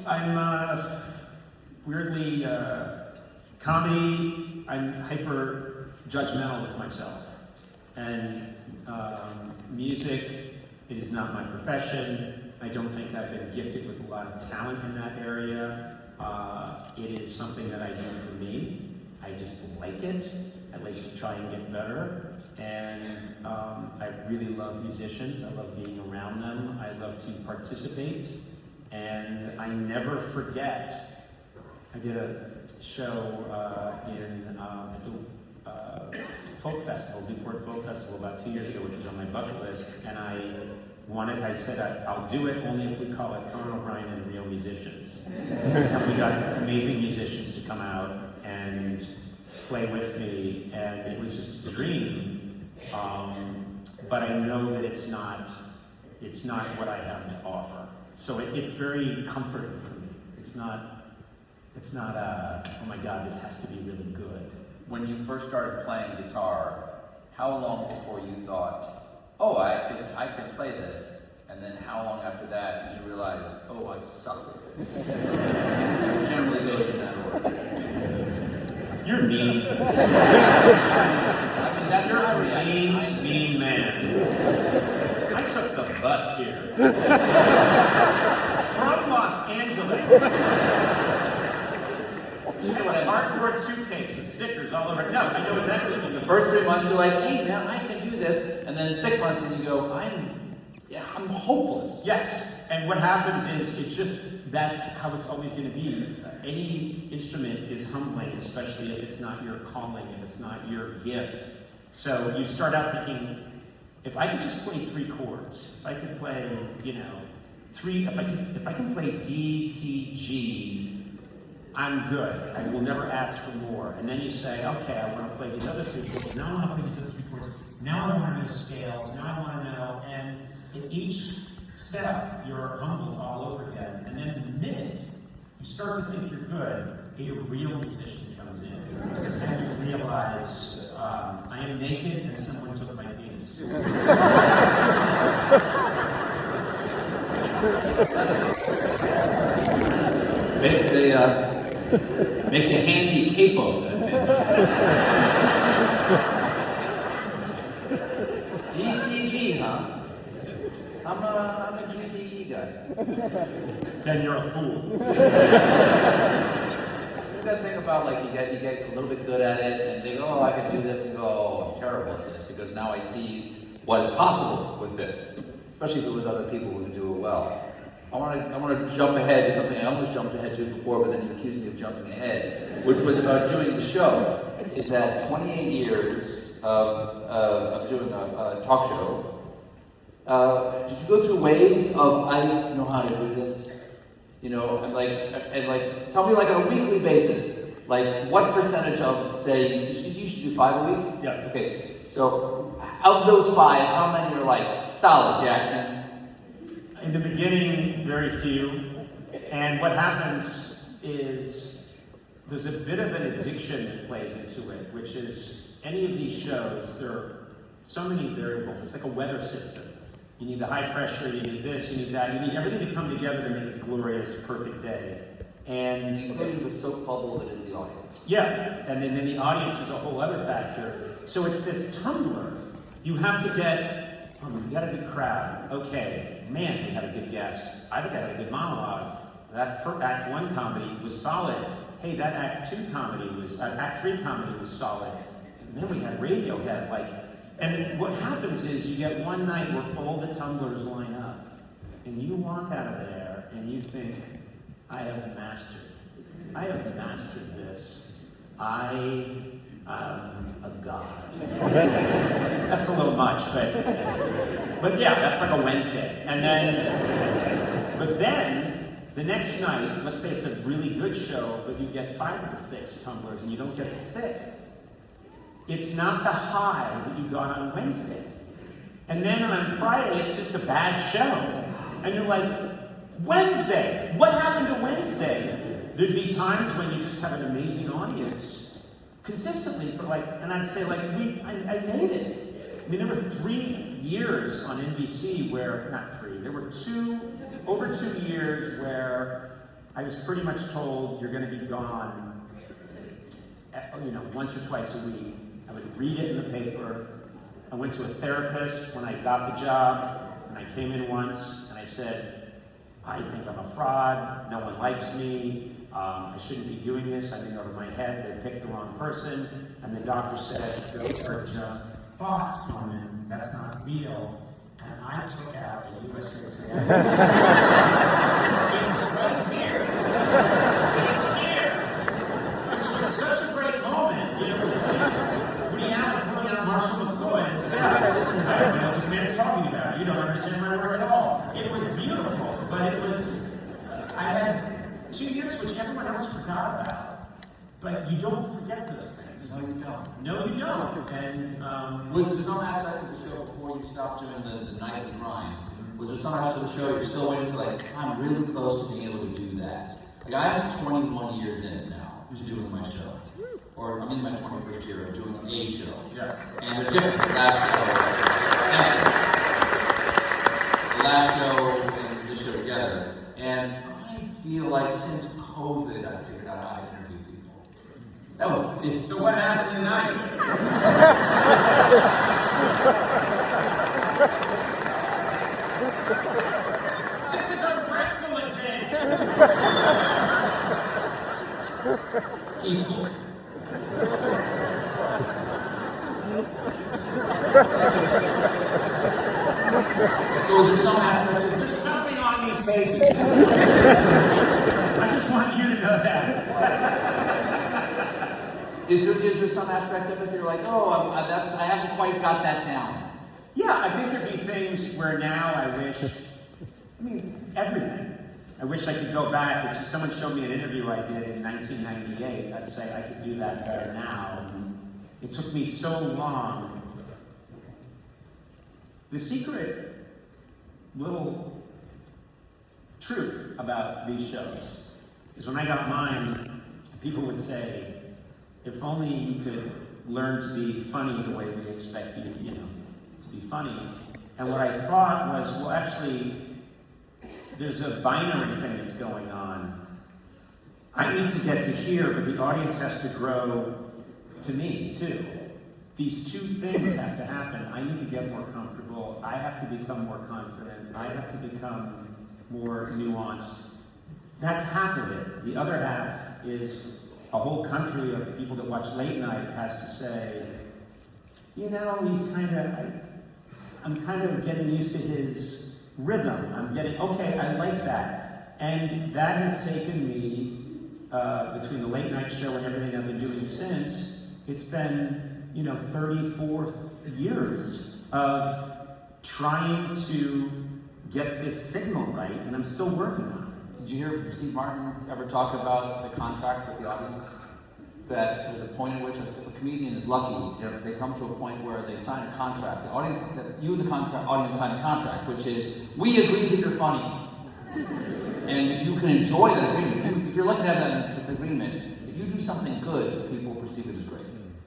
I'm weirdly comedy. I'm hyper judgmental with myself, and music. It is not my profession. I don't think I've been gifted with a lot of talent in that area. It is something that I do for me. I just like it. I like to try and get better. And I really love musicians. I love being around them. I love to participate. And I never forget. I did a show at the Folk Festival, Newport Folk Festival, about 2 years ago, which was on my bucket list. And I said I'll do it only if we call it Conan O'Brien and Real Musicians. And we got amazing musicians to come out and play with me, and it was just a dream. But I know that it's not what I have to offer. So it's very comforting for me. It's not oh my God, this has to be really good. When you first started playing guitar, how long before you thought, oh, I could play this, and then how long after that did you realize, oh, I suck at this? It generally goes in that order. You're mean. I mean, that's You're a mean man. I took the bus here. From Los Angeles. To a cardboard suitcase with stickers all over it. No, I know exactly what you mean. The first 3 months you're like, hey man, I can do this. And then 6 months and you go, I'm hopeless. Yes. And what happens is that's how it's always going to be. Any instrument is humbling, especially if it's not your calling, if it's not your gift. So you start out thinking, if I could just play 3 chords, if I could play, if I can play D, C, G, I'm good. I will never ask for more. And then you say, okay, I want to play these other 3 chords. Now I want to play these other 3 chords. Now I want to know scales. Now I want to know. And in each step, you're humbled all over again. And then the minute you start to think you're good, a real musician comes in. And you realize, I am naked and someone took my penis. Makes a handy capo, that pinch. DCG, huh? I'm a GDE guy. Then you're a fool. That thing about like you get a little bit good at it and think, oh, I can do this, and go, oh, I'm terrible at this because now I see what is possible with this, especially with other people who can do it well. I want to jump ahead to something I almost jumped ahead to before, but then you accused me of jumping ahead, which was about doing the show. Is that 28 years of doing a talk show? Did you go through waves of I know how to do this? You know, and like, tell me like on a weekly basis, like what percentage of, say, you should do 5 a week? Yeah. Okay, so of those 5, how many are like solid, Jackson? In the beginning, very few. And what happens is there's a bit of an addiction that plays into it, which is any of these shows, there are so many variables. It's like a weather system. You need the high pressure, you need this, you need that, you need everything to come together to make a glorious, perfect day. And including the soap bubble that is the audience. Yeah, and then the audience is a whole other factor. So it's this tumbler. You have to get, oh, we got a good crowd. Okay, man, we had a good guest. I think I had a good monologue. That Act 1 comedy was solid. Hey, that Act 3 comedy was solid. And then we had Radiohead, and what happens is you get one night where all the tumblers line up, and you walk out of there and you think, I have mastered this. I am a god. That's a little much, but yeah, that's like a Wednesday. But then the next night, let's say it's a really good show, but you get 5 of the 6 tumblers and you don't get the 6th. It's not the high that you got on Wednesday. And then on Friday, it's just a bad show. And you're like, Wednesday! What happened to Wednesday? There'd be times when you just have an amazing audience consistently for and I'd say I made it. I mean, there were 3 years on NBC where, not 3, there were over 2 years where I was pretty much told you're going to be gone, once or twice a week. I would read it in the paper. I went to a therapist when I got the job, and I came in once, and I said, I think I'm a fraud, no one likes me, I shouldn't be doing this, I'm in over my head, they picked the wrong person, and the doctor said, those are just thoughts, Norman, that's not real. And I took out a USA Today. It's right here. It's here. Which was such a great moment. It was Woody Allen pulling out Marshall McLuhan. I don't know what this man's talking about. You don't understand my work at all. It was beautiful, but it was, I had 2 years which everyone else forgot about. But you don't forget those things. No, you don't. No, you don't. And was there some aspect of the show before you stopped doing the nightly grind? Was there some aspect of the show you're still waiting to I'm really close to being able to do that? I'm 21 years in now to doing my show. Or I'm in my 21st year of doing a show. Yeah. And they're different. The last show and this show together. And I feel like since COVID, I figured out how to interview people. That was 50. So what happened tonight? This is a rectal exam. People. So is there some aspect of There's something on these pages. I just want you to know that. Is there some aspect of it that you're like, I haven't quite got that down? Yeah, I think there'd be things where now everything. I wish I could go back. If someone showed me an interview I did in 1998, I'd say I could do that better now. And it took me so long. The secret little truth about these shows is when I got mine, people would say, if only you could learn to be funny the way we expect you, to be funny. And what I thought was, well, actually, there's a binary thing that's going on. I need to get to here, but the audience has to grow to me too. These two things have to happen. I need to get more comfortable. I have to become more confident. I have to become more nuanced. That's half of it. The other half is a whole country of people that watch late night has to say, you know, I'm kind of getting used to his rhythm. Okay, I like that. And that has taken me, between the late night show and everything I've been doing since, it's been, 34 years of trying to get this signal right, and I'm still working on it. Did you hear Steve Martin ever talk about the contract with the audience? That there's a point at which, if a comedian is lucky, they come to a point where they sign a contract. The audience, audience sign a contract, which is, we agree that you're funny. And if you can enjoy that agreement, if you're lucky to have that agreement, if you do something good, people perceive it as great.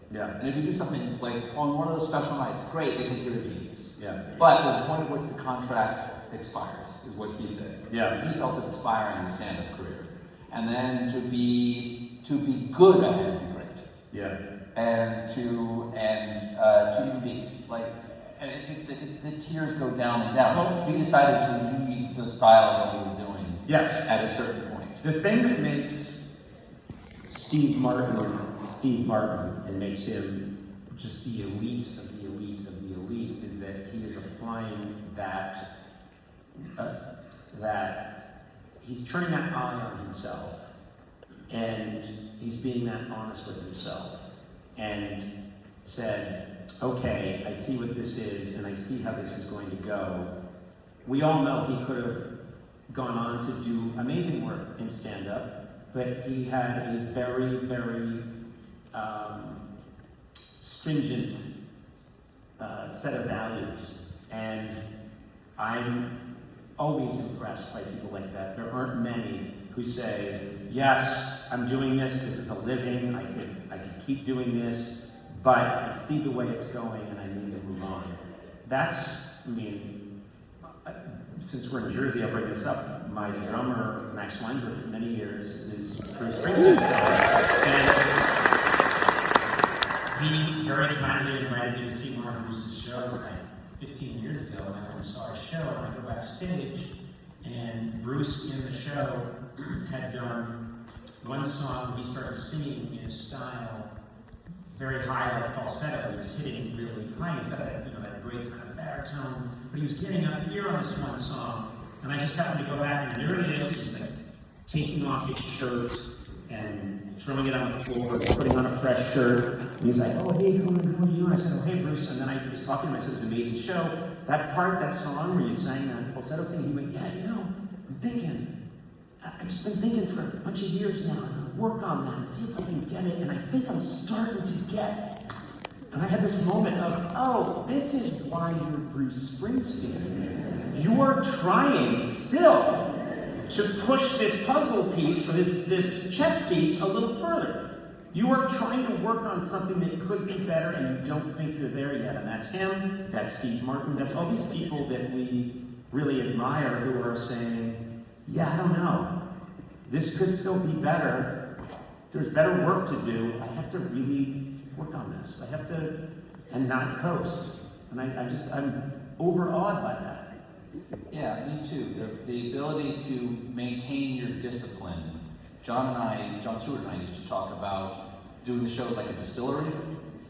Yeah. And if you do something like on one of those special nights, great, they think you're a genius. Yeah. But there's a point at which the contract expires, is what he said. Yeah. He felt it expiring in his stand-up career. And then to be good at it would be great. Yeah. And to even be like, and the tears go down and down. Well, he decided to leave the style that he was doing. Yes. At a certain point. The thing that makes Steve Martin and makes him just the elite of the elite of the elite is that he is applying that he's turning that eye on himself, and he's being that honest with himself, and said, okay, I see what this is, and I see how this is going to go. We all know he could have gone on to do amazing work in stand-up, but he had a very, very stringent set of values, and I'm always impressed by people like that. There aren't many who say, yes, I'm doing this is a living, I could keep doing this, but I see the way it's going and I need to move on. Since we're in Jersey, I'll bring this up. My drummer, Max Weinberg, for many years, is Bruce Springsteen. And he very kindly invited me to see one of Bruce's shows like 15 years ago, and I went and saw a show, and I go backstage, and Bruce in the show had done one song he started singing in a style very high, like falsetto. He was hitting really high. He's got that great kind of baritone, but he was getting up here on this one song, and I just happened to go back, and there it is. He's like taking off his shirt and throwing it on the floor, putting on a fresh shirt. And he's like, oh, hey, come on, you. And I said, oh, hey, Bruce. And then I was talking to him. I said, it was an amazing show. That part, that song where you sang that falsetto thing, he went, yeah, I'm thinking. I've just been thinking for a bunch of years now. I'm going to work on that and see if I can get it. And I think I'm starting to get it. And I had this moment of, oh, this is why you're Bruce Springsteen. You're trying still to push this puzzle piece or this chess piece a little further. You are trying to work on something that could be better and you don't think you're there yet. And that's him, that's Steve Martin, that's all these people that we really admire who are saying, yeah, I don't know. This could still be better. There's better work to do. I have to really work on this. I have to, and not coast. And I'm overawed by that. Yeah, me too. The ability to maintain your discipline. John Stewart and I used to talk about doing the shows like a distillery,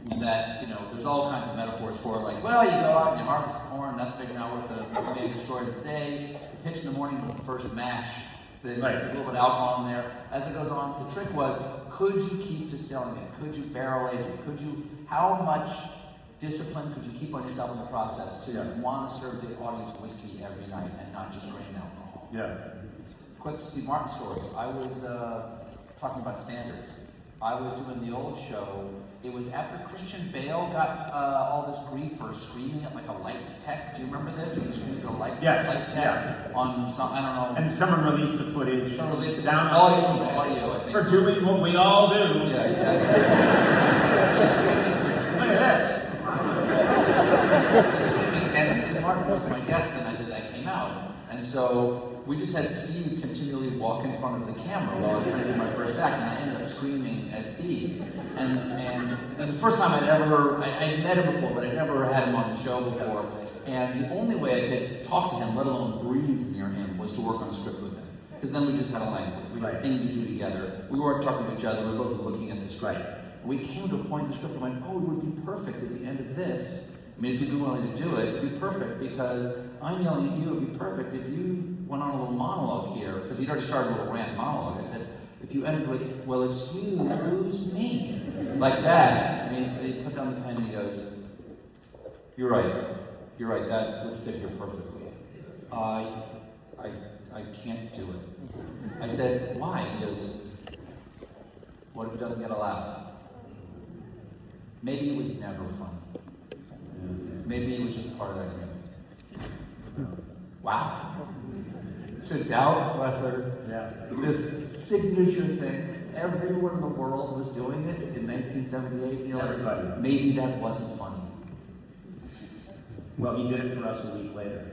and that, there's all kinds of metaphors for it, like, well, you go out and you harvest corn, that's figuring out what the major story of the day. The pitch in the morning was the first mash. There's a little bit of alcohol in there. As it goes on, the trick was, could you keep distilling it? Could you barrel age it? How much discipline could you keep on yourself in the process to want to serve the audience whiskey every night and not just grain alcohol? Yeah. Quick Steve Martin story. I was talking about standards. I was doing the old show. It was after Christian Bale got all this grief for screaming at like a light tech. Do you remember this? He was screaming at a light tech on some, I don't know. And someone released the footage. Someone released it. Down audio, I think. Or doing what we all do. Yeah, exactly. Look at this. And Steve Martin was my guest the night that came out. And so we just had Steve continually walk in front of the camera while I was trying to do my first act, and I ended up screaming at Steve. And the first time I'd met him before, but I'd never had him on the show before. And the only way I could talk to him, let alone breathe near him, was to work on a script with him. Because then we just had a language. We had a thing to do together. We weren't talking to each other. We were both looking at the script. We came to a point in the script and went, oh, it would be perfect at the end of this. I mean, if you'd be willing to do it, it'd be perfect because I'm yelling at you. It'd be perfect if you went on a little monologue here. Because he'd already started a little rant monologue. I said, if you ended with, well, it's you, who's me? Like that. And he put down the pen and he goes, you're right, that would fit here perfectly. I can't do it. I said, why? He goes, what if it doesn't get a laugh? Maybe it was never funny. Maybe it was just part of that gimmick. Wow. To doubt whether this signature thing, everyone in the world was doing it in 1978, everybody. Maybe that wasn't funny. Well, he did it for us a week later.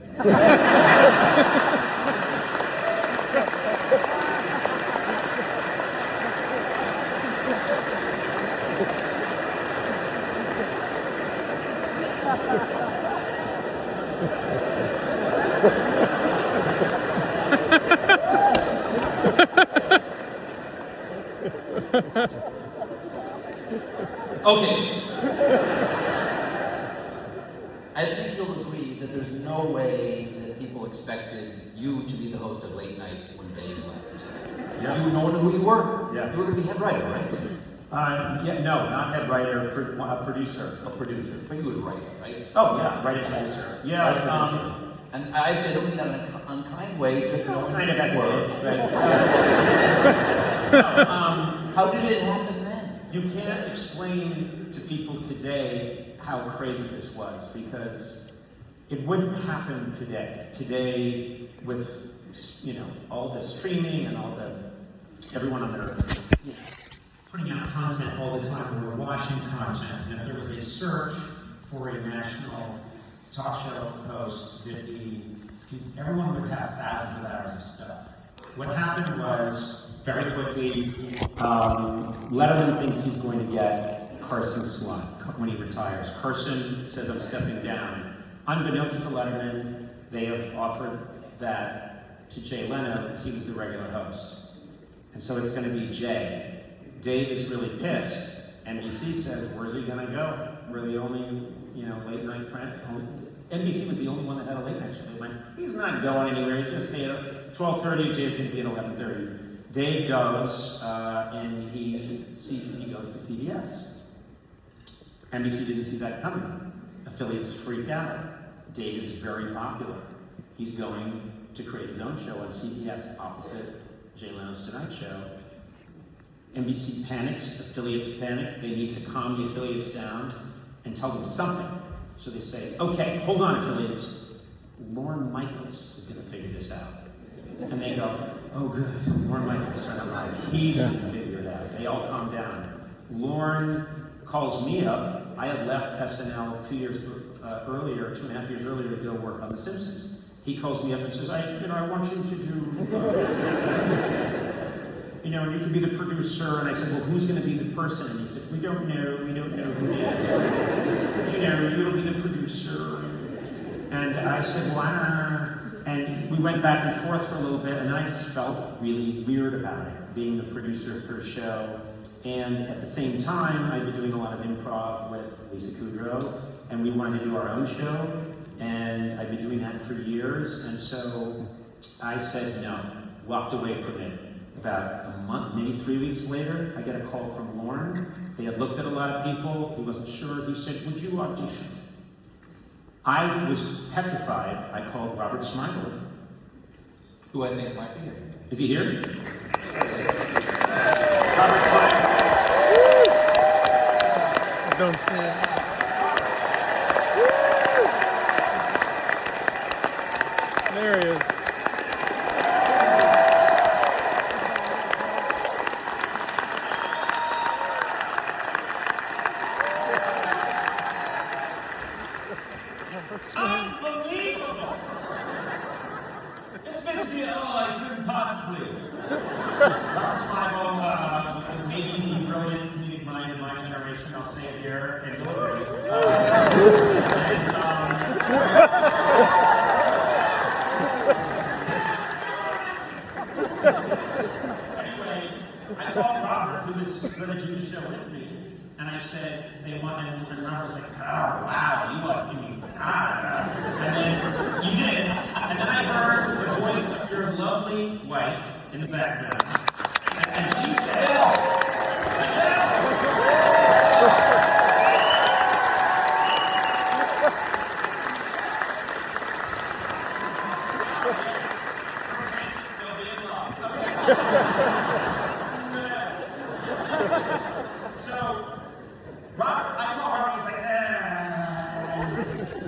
Okay. I think you'll agree that there's no way that people expected you to be the host of Late Night when Dave left. Yeah. You know who you were? Yeah. You were going to be head writer, right? No, not head writer, a producer. A producer. But you would write, right? Oh, yeah, writing producer. Yeah. And I say, don't mean that in an unkind way, just kind of as a word. How did it happen then? You can't explain to people today how crazy this was because it wouldn't happen today. Today, with all the streaming and all the everyone on their putting out content all the time, we were watching content, and if there was a search for a national talk show host, everyone would have thousands of hours of stuff. What happened was, very quickly, Letterman thinks he's going to get Carson's slot when he retires. Carson says, I'm stepping down. Unbeknownst to Letterman, they have offered that to Jay Leno because he was the regular host. And so it's going to be Jay. Dave is really pissed. NBC says, where's he going to go? We're the only, late night friend. NBC was the only one that had a late night show. They went, he's not going anywhere. He's going to stay at 12:30. Jay's going to be at 11:30. Dave goes, and he goes to CBS. NBC didn't see that coming. Affiliates freaked out. Dave is very popular. He's going to create his own show on CBS opposite Jay Leno's Tonight Show. NBC panics, affiliates panic. They need to calm the affiliates down and tell them something. So they say, okay, hold on, affiliates. Lorne Michaels is going to figure this out. And they go, oh good, Lorne Michaels turned on live. He's going to figure it out. They all calm down. Lorne calls me up. I had left SNL 2 years earlier, 2.5 years earlier, to go work on The Simpsons. He calls me up and says, I want you to do, you can be the producer. And I said, well, who's going to be the person? And he said, we don't know who it is. But you'll be the producer. And I said, wow. And we went back and forth for a little bit, and I just felt really weird about it, being the producer for a show. And at the same time, I'd been doing a lot of improv with Lisa Kudrow, and we wanted to do our own show, and I'd been doing that for years, and so I said no, walked away from it. About a month, maybe 3 weeks later, I get a call from Lorne. They had looked at a lot of people. He wasn't sure. He said, would you audition? I was petrified. I called Robert Smigel, who I think might be here. Is he here? Robert Smigel. I don't see it. There he is. Unbelievable! It's fit to be, I couldn't possibly. Robert Smigel, maybe the brilliant comedic mind of my generation, I'll say it here, and delivery. Anyway, I called Robert, who was going to do the show with me, and I said, they want, and Robert was like, oh, wow, you want to give me and then you did, and then I heard the voice of your lovely wife in the background, and she said, so, Robert, I call Robert, he's like,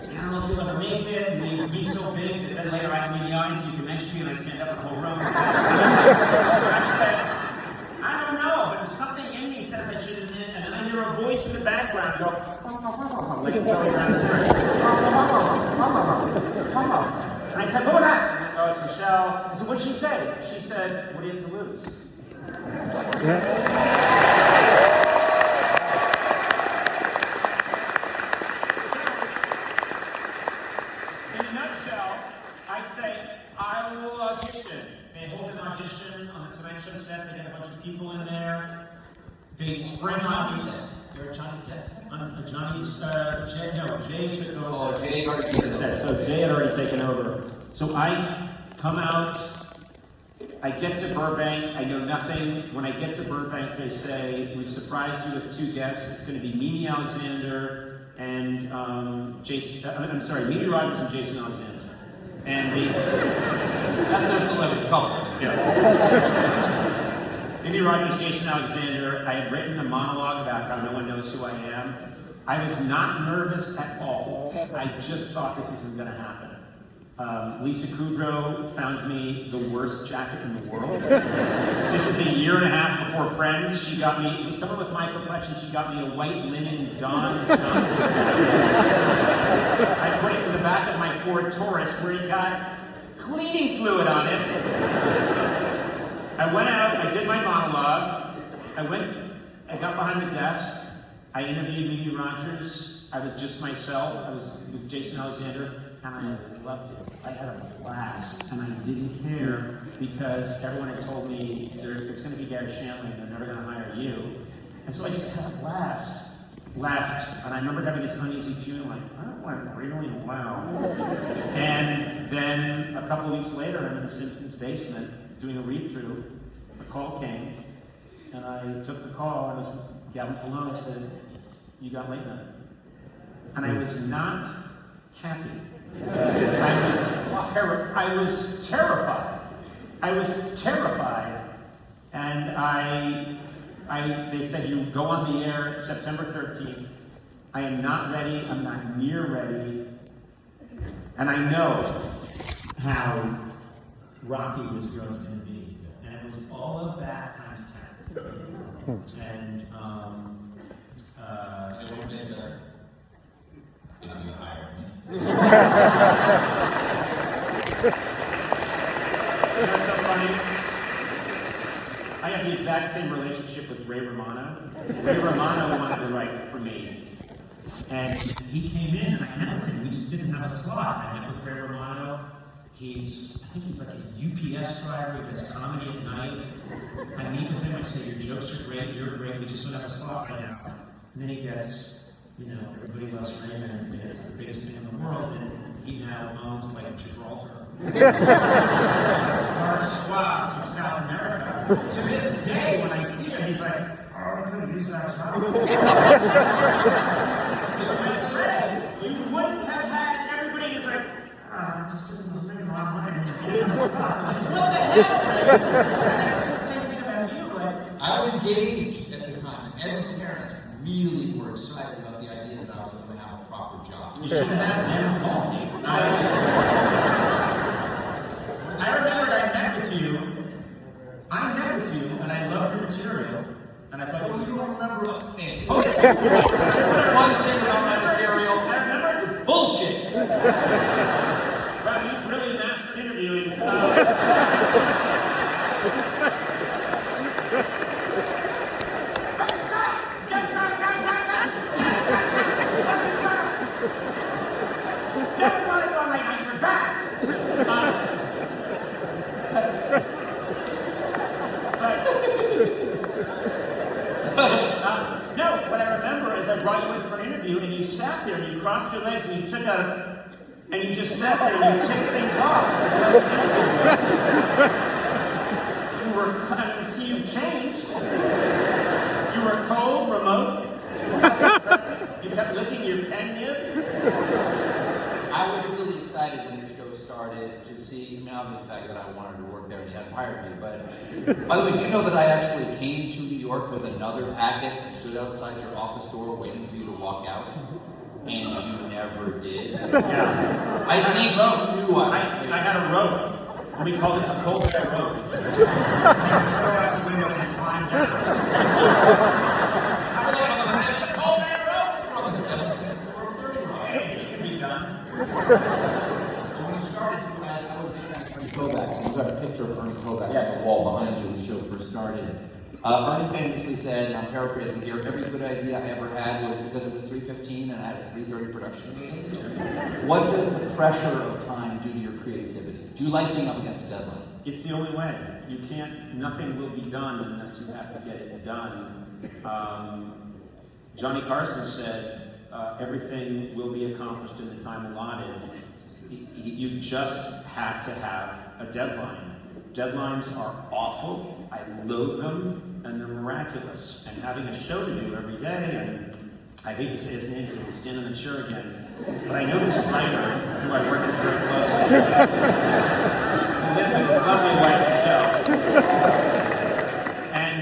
I don't know if you'll ever make it, and he'd be so big that then later I can be in the audience, you can mention me, and I stand up in the whole room. But I said, I don't know, but there's something in me says I shouldn't, and then I hear a voice in the background go, like Charlie Brown's version. And I said, what was that? And then, oh, it's Michelle. I said, what'd she say? She said, what do you have to lose? In a nutshell, I say, I will audition. They hold an audition on the Tonight Show set. They get a bunch of people in there. They spring on me. You're Johnny's guest? Johnny's, Jay took over. Oh, Jay already taken over. So Jay had already taken over. So I come out, I get to Burbank, I know nothing. When I get to Burbank, they say, we've surprised you with 2 guests. It's going to be Mimi Alexander and Mimi Rogers and Jason Alexander. And that's their celebrity couple. Yeah. Mimi Rogers, Jason Alexander. I had written a monologue about how no one knows who I am. I was not nervous at all. I just thought this isn't going to happen. Lisa Kudrow found me the worst jacket in the world. This is a year and a half before Friends. She got me, someone with my complexion, she got me a white linen Don Johnson jacket. I put it in the back of my Ford Taurus where it got cleaning fluid on it. I went out, I did my monologue. I got behind the desk. I interviewed Mimi Rogers. I was just myself. I was with Jason Alexander. And I loved it. I had a blast, and I didn't care because everyone had told me it's going to be Gary Shandling, they're never going to hire you. And so I just had a blast. Left, and I remember having this uneasy feeling like, that went really well. And then a couple of weeks later, I'm in the Simpsons basement doing a read-through. A call came, and I took the call, and it was Gavin Polone said, you got late night. And I was not happy. I was terrified. And they said, you go on the air September 13th. I am not ready. I'm not near ready. And I know how rocky this girl is going to be. And it was all of that times 10. And, it would have been better if you hired me. You know what's so funny? I have the exact same relationship with Ray Romano. Ray Romano wanted to write for me. And he came in and I met with him. We just didn't have a slot. I met with Ray Romano. I think he's like a UPS driver. He does comedy at night. I meet with him. I say, your jokes are great. You're great. We just don't have a slot right now. And then he gets, everybody loves Raymond, and it's the biggest thing in the world, and he now owns like Gibraltar. Large swaths of South America. To this day, when I see him, he's like, oh, I could have used that job. My friend, you wouldn't have had everybody who's like, I just didn't was making a lot of money. What the hell? That's the same thing about you, right? I was engaged at the time. Edward's parents really were excited about the idea that I was going to have a proper job. You should have them call me. I remembered I met with you, and I loved your material, and I thought, you don't remember a thing. Okay. One thing about my material. I remember bullshit. Wow, you've really mastered for interviewing. Never mind, all right, now you're back. No, what I remember is I brought you in for an interview and you sat there and you crossed your legs and you took out and you just sat there and you ticked things off. You were, I mean, see, you've changed. You were cold, remote. You kept licking your pen nib. I was really excited when your show started to see, now the fact that I wanted to work there and you hadn't hired me, but by the way, do you know that I actually came to New York with another packet and stood outside your office door waiting for you to walk out? And you never did? Yeah. I think you knew I had a rope. We called it the Colbert rope. I could throw out the window and climb down. I was like, the Colbert rope? From a 17th floor of 30 rope. Hey, it can be done. When you started, I was a big fan of Ernie Kovacs, and you got a picture of Ernie Kovacs on the wall behind you when the show first started. Ernie famously said, and I'm paraphrasing here, every good idea I ever had was because it was 3:15 and I had a 3:30 production meeting. What does the pressure of time do to your creativity? Do you like being up against a deadline? It's the only way. You can't, nothing will be done unless you have to get it done. Johnny Carson said, everything will be accomplished in the time allotted. You just have to have a deadline. Deadlines are awful. I loathe them, and they're miraculous. And having a show to do every day, and I hate to say his name because he'll stand on the chair again, but I know this Reiner, who I work with very closely, who lives with his lovely wife, Michelle. And,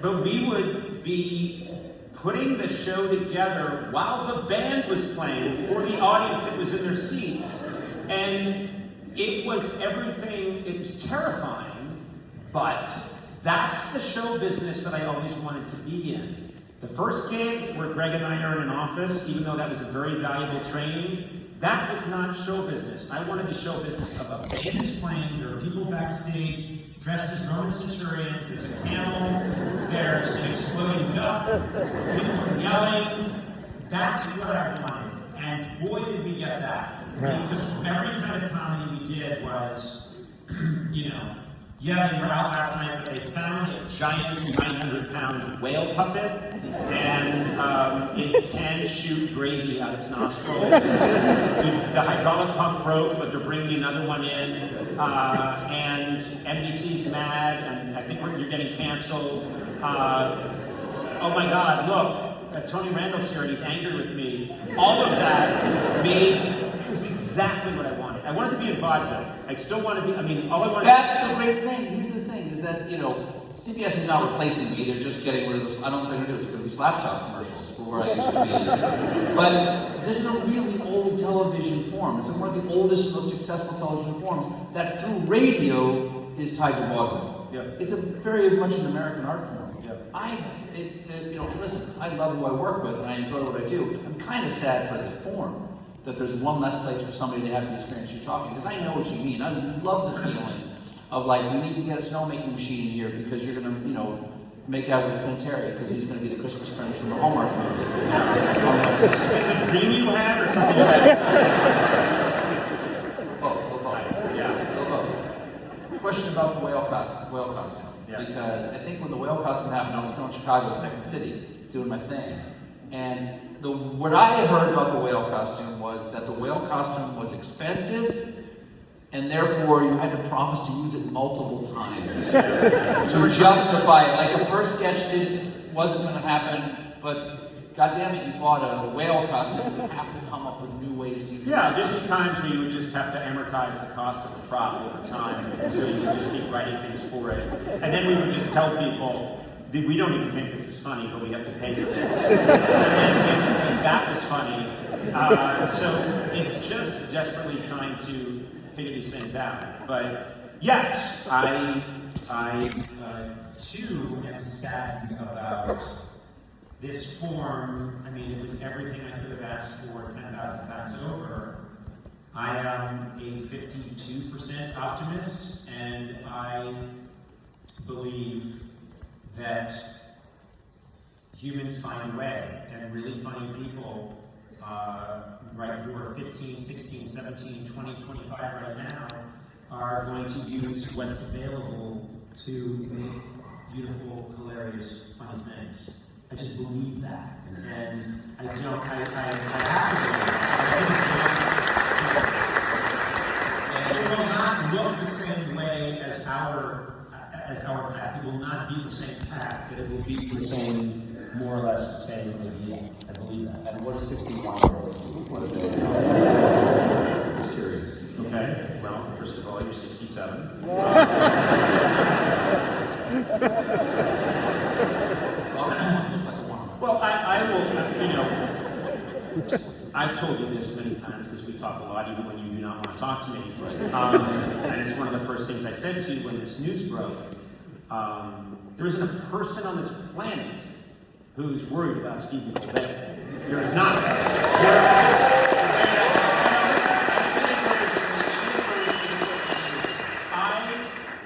but we would be putting the show together while the band was playing for the audience that was in their seats. And it was everything, it was terrifying, but that's the show business that I always wanted to be in. The first gig where Greg and I are in an office, even though that was a very valuable training, that was not show business. I wanted the show business of a band is playing, there are people backstage dressed as Roman centurions, there's a camel, there's an exploding duck, people are yelling. That's what I wanted. And boy did we get that. Because every kind of comedy we did was, you know, yeah, we were out last night, but they found a giant 900-pound whale puppet, and it can shoot gravy out its nostril. The hydraulic pump broke, but they're bringing another one in, and NBC's mad, and I think you're getting canceled. Oh my God, look, Tony Randall's here, and he's angry with me. All of that it was exactly what I wanted. I wanted to be in vaudeville. I still want to be, I mean, all I wanted. That's the great thing. Here's the thing, is that, you know, CBS is not replacing me. They're just getting rid of this. I don't think they're going to do it. It's going to be Slapshot commercials for where I used to be. But this is a really old television form. It's one of the oldest, most successful television forms that through radio is tied to vaudeville. Yeah. It's a very much an American art form. Yeah. You know, listen, I love who I work with and I enjoy what I do. I'm kind of sad for the form, that there's one less place for somebody to have the experience you're talking, because I know what you mean. I love the feeling of like, we need to get a snowmaking machine here because you're going to, you know, make out with Prince Harry because he's going to be the Christmas Prince from the Hallmark movie. Is this a dream you had or something you had? Both. Yeah. Both. Question about the whale costume. Yeah. Because I think when the whale costume happened, I was still in Chicago at Second City doing my thing. And what I had heard about the whale costume was that the whale costume was expensive, and therefore you had to promise to use it multiple times to justify it. Like the first sketch wasn't going to happen, but goddamn it, you bought a whale costume. You have to come up with new ways to use it. Yeah, there'd be times where you would just have to amortize the cost of the prop over time, so you would just keep writing things for it. And then we would just tell people, we don't even think this is funny, but we have to pay for this. And then they would think that was funny. So it's just desperately trying to figure these things out. But yes, I too am sad about this form. I mean, it was everything I could have asked for 10,000 times over. I I am a 52% optimist, and I believe that humans find a way, and really funny people, right, who are 15, 16, 17, 20, 25 right now, are going to use what's available to make beautiful, hilarious, funny things. I just believe that, and I have to believe it. It will not look the same way as our path. It will not be the same path, but it will be the same, more or less the same idea. I believe that. And what is 61-year-olds? What are they now? Just curious. Okay, well, first of all, you're 67. Well, I will, I've told you this many times because we talk a lot, even when you do not want to talk to me. And it's one of the first things I said to you when this news broke. There isn't a person on this planet who's worried about Stephen Colbert. There is not.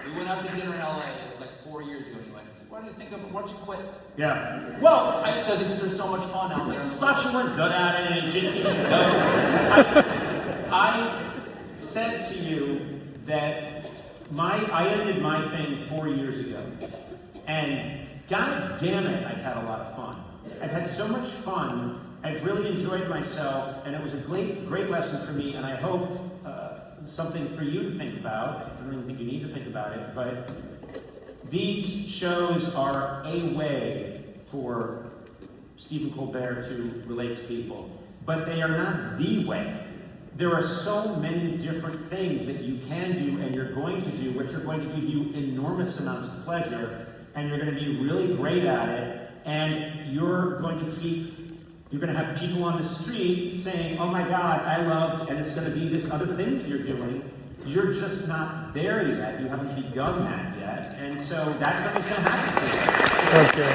We went out to dinner in LA. It was like 4 years ago. You went, why don't you quit? Yeah. Well, it's because there's so much fun out there. I just thought you weren't good at it, and you should go. I said to you that I ended my thing 4 years ago, and God damn it, I've had a lot of fun. I've had so much fun. I've really enjoyed myself, and it was a great lesson for me, and I hope something for you to think about. I don't even think you need to think about it, but these shows are a way for Stephen Colbert to relate to people, but they are not the way. There are so many different things that you can do and you're going to do, which are going to give you enormous amounts of pleasure, and you're going to be really great at it, and you're going to have people on the street saying, oh my God, I loved, and it's going to be this other thing that you're doing. You're just not there yet. You haven't begun that yet. And so that's something's going to happen to you. Okay.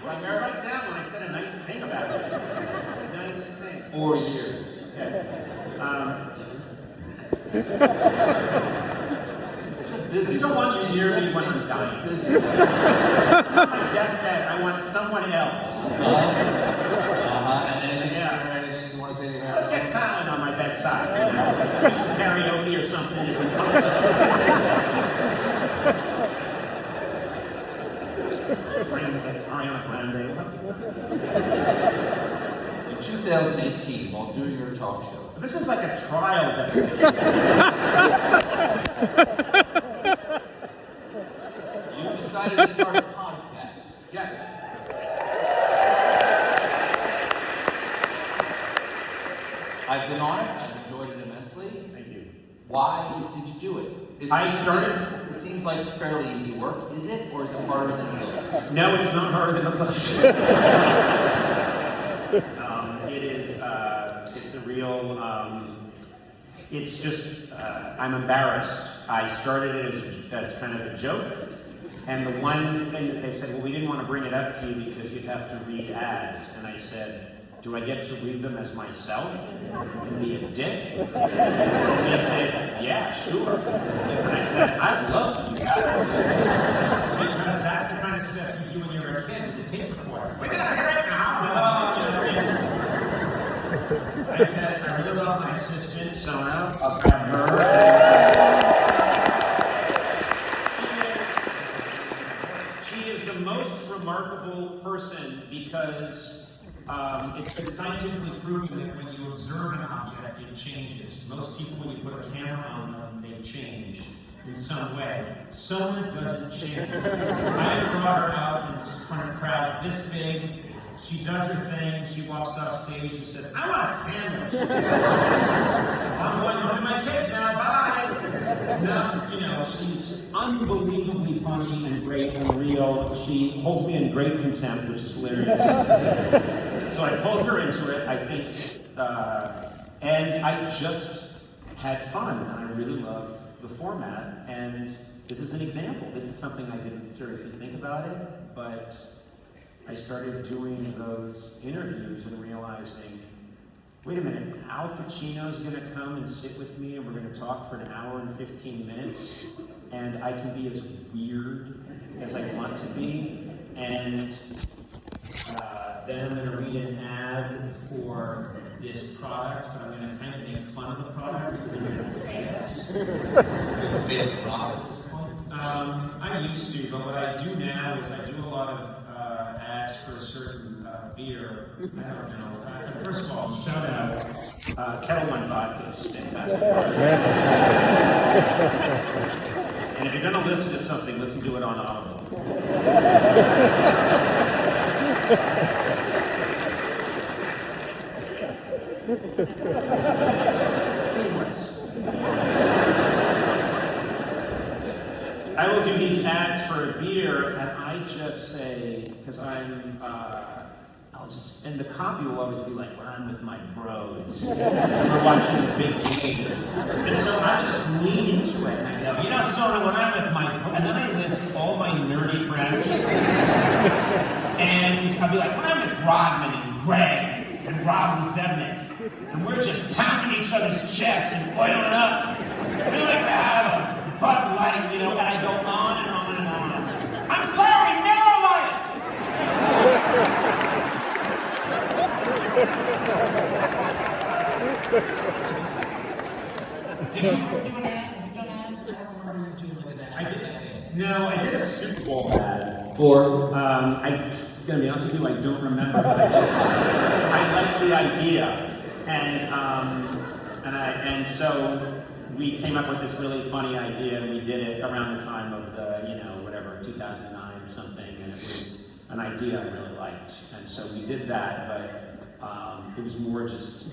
I write down when I said a nice thing about it. A nice thing. 4 years. Okay. I don't want you near me when I'm dying. On my deathbed, I want someone else. And anything you want to say to that? Let's get Fallon on my bedside. Do some karaoke or something. Bring Ariana Grande. In 2018, while doing your talk show. This is like a trial deposition. You decided to start a podcast. Yes. I've been on it. I've enjoyed it immensely. Thank you. Why did you do it? It seems like fairly easy work. Is it, or is it harder than it looks? No, it's not harder than it looks. It is. It's a real. It's just. I'm embarrassed. I started it as kind of a joke, and the one thing that they said, well, we didn't want to bring it up to you because you'd have to read ads, and I said, do I get to read them as myself and be a dick? And they said, yeah, sure. And I said, I'd love to do that. Because that's the kind of stuff you do when you're a kid with a tape recorder. We're gonna hear it now. I said, I really love my assistant, Sona. I'll grab her. She is the most remarkable person because it's been scientifically proven that when you observe an object, it changes. Most people, when you put a camera on them, they change in some way. Sona doesn't change. I brought her out in front of crowds this big. She does her thing. She walks off stage and says, I want a sandwich. I'm going home to my kids now. Bye. No, she's unbelievably funny and great and real. She holds me in great contempt, which is hilarious. So I pulled her into it, I think, and I just had fun. And I really love the format, and this is an example. This is something I didn't seriously think about it, but I started doing those interviews and realizing, wait a minute, Al Pacino's going to come and sit with me and we're going to talk for an hour and 15 minutes and I can be as weird as I want to be, and then I'm going to read an ad for this product, but I'm going to kind of make fun of the product and they're going to pay us. Do you have a favorite product at this point? I used to, but what I do now is I do a lot of ads for a certain beer. I don't know. First of all, shout out Kettle One Vodka is fantastic. And if you're going to listen to something, listen to it on Audible. Seamless. I will do these ads for a beer, and I just say, because and the copy will always be like, when I'm with my bros, we're watching a big game. And so I just lean into it, and I go, you know, Sona, when I'm with my bros, and then I list all my nerdy friends, and I'll be like, when I'm with Rodman and Greg and Rob Zebnik, and we're just pounding each other's chests and oiling up, we like to have a Bud Light, you know, and I go on and on and on. I'm sorry, Miller Lite! Did you ever do an ad? Have you done ads? I don't remember you doing an ad. No, I did a Super Bowl ad for, I'm gonna be honest with you, I don't remember, but I like the idea. And so we came up with this really funny idea, and we did it around the time of the, 2009 or something, and it was an idea I really liked. And so we did that, but it was more just,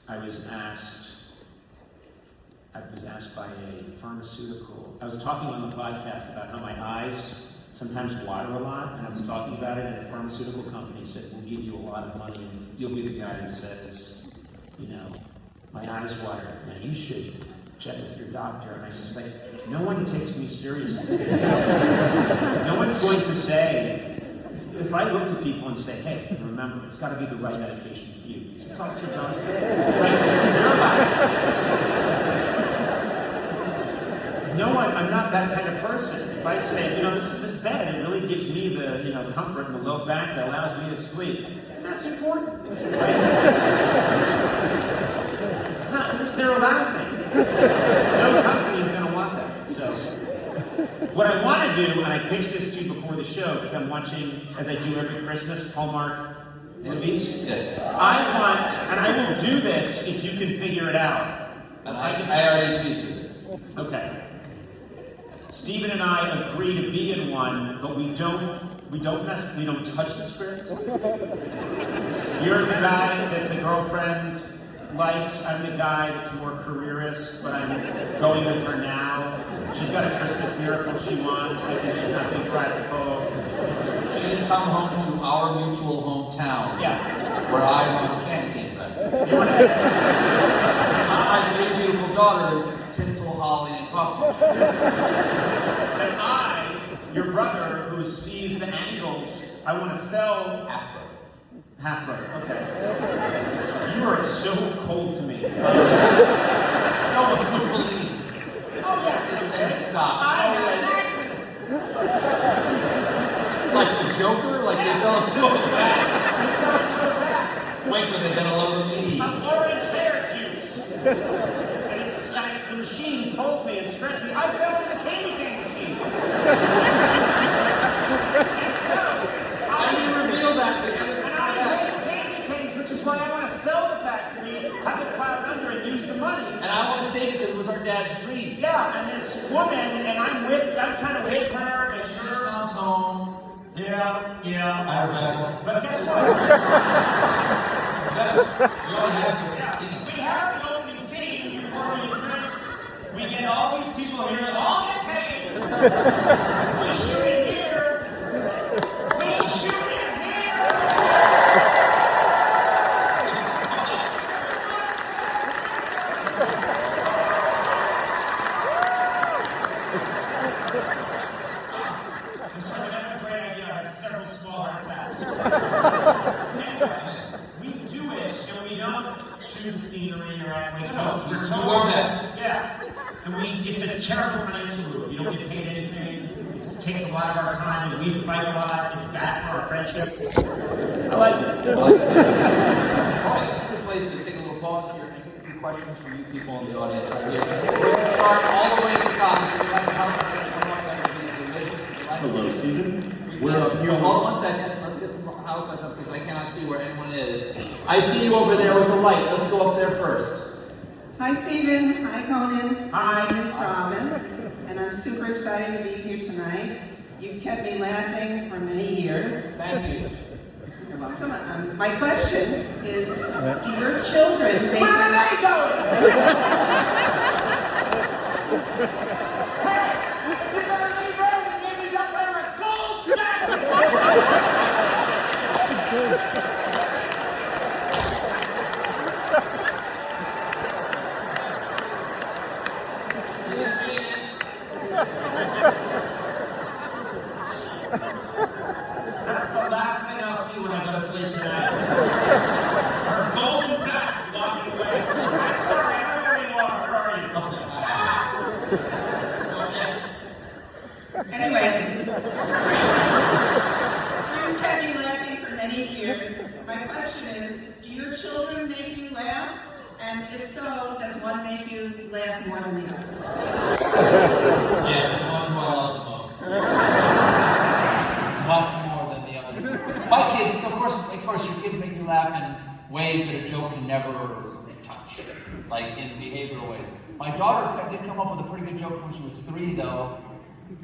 I was asked by a pharmaceutical, I was talking on the podcast about how my eyes sometimes water a lot, and I was talking about it, and a pharmaceutical company said, we'll give you a lot of money, and you'll be the guy that says, my eyes water, now you should check with your doctor. And I was just like, no one takes me seriously. No one's going to say, if I look to people and say, hey, remember, it's got to be the right medication for you. You say, talk to your doctor. No one, I'm not that kind of person. If I say, this bed, it really gives me the, comfort in the low back that allows me to sleep, that's important. Right? It's not, they're laughing. No company is going to want that. So, what I want to do, and I pitched this to you before the show, because I'm watching, as I do every Christmas, Hallmark movies. Yes. I want, and I will do this if you can figure it out. And I already agreed to this. Okay. Stephen and I agree to be in one, but we don't touch the script. You're the guy that the girlfriend likes. I'm the guy that's more careerist, but I'm going with her now. She's got a Christmas miracle she wants. I think she's not being practical. She's come home to our mutual hometown. Yeah. Where I run a candy cane factory. My three beautiful daughters, Tinsel, Holly, and Puppy. And I, your brother, who sees the angles, I want to sell Half-brother, okay. You are so cold to me. No one would believe. Oh, yes. Stop. I had an accident. Like the Joker? Like they fell into a vat. Wait till they get a load of me. I'm orange hair juice. And it's like the machine pulled me and stretched me. I fell into the candy cane machine. And so, I didn't reveal that to you. Which is why I want to sell the factory, have it plowed under, and use the money. And I want to stay because it was our dad's dream. Yeah, and this woman, and I'm kind of with her, and she comes home. Yeah. I remember. But guess what? We have the opening scene, you pour me a drink, we get all these people here, all get paid. We shoot it here. We shoot it here. I'm sorry, I have a great idea. I have several small heart attacks. Anyway, we do it, and we don't shoot the scenery or act like we're told this. Yeah. And it's a terrible financial move. You don't get paid anything. It takes a lot of our time, and we fight a lot. It's bad for our friendship. I like it. All right, this is a good place to take a little pause here and take a few questions from you people in the audience right here. We're going to start all the way at the top. If you like the house, come up, that would be delicious. Hello, Stephen. We're up here. Hold on 1 second. Let's get some house lights up because I cannot see where anyone is. I see you over there with the light. Let's go up there first. Hi, Stephen. Hi, Conan. Hi. Miss Robin. And I'm super excited to be here tonight. You've kept me laughing for many years. Thank you. You're welcome. My question is, do your children make... Where are they going? Hey! If you're going to leave early, maybe you got wear a gold jacket! That's the last thing I'll see when I go to sleep tonight. Her golden back walking away. I'm sorry, I don't know where you are. Where are you? Anyway, you've kept me laughing for many years. My question is, do your children make you laugh? And if so, does one make you laugh more than the other? Yes, the one who I love the most. Much more than the other. My kids, of course, your kids make you laugh in ways that a joke can never touch, like in behavioral ways. My daughter did come up with a pretty good joke when she was 3, though.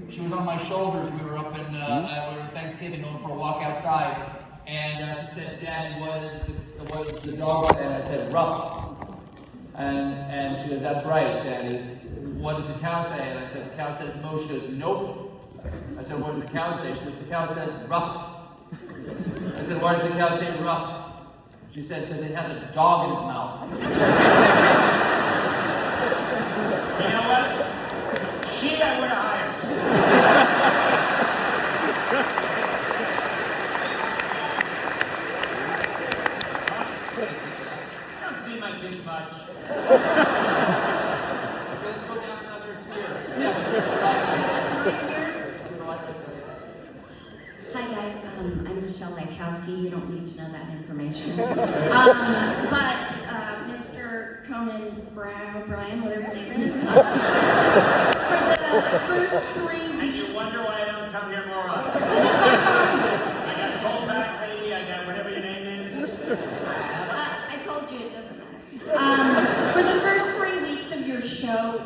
She was on my shoulders. We were up in we were Thanksgiving going for a walk outside, and she said, "Daddy, what is the dog say?" And I said, "Rough." And she goes, "That's right, Daddy. What does the cow say?" And I said, "The cow says mo." She goes, "Nope." I said, "What does the cow say?" She goes, "The cow says rough." I said, "Why does the cow say rough?" She said, "Because it has a dog in his mouth." You know what? She I would have hired. I don't see my kids much. Let's go down another tier. Yes. Hi guys, I'm Michelle Lankowski. You don't need to know that information. But Mr. Conan Brian, whatever his name is, for the first 3 weeks. And you wonder why I don't come here more often. I got Colbert lady, I got whatever your name is. I told you it doesn't matter. For the first 3 weeks of your show,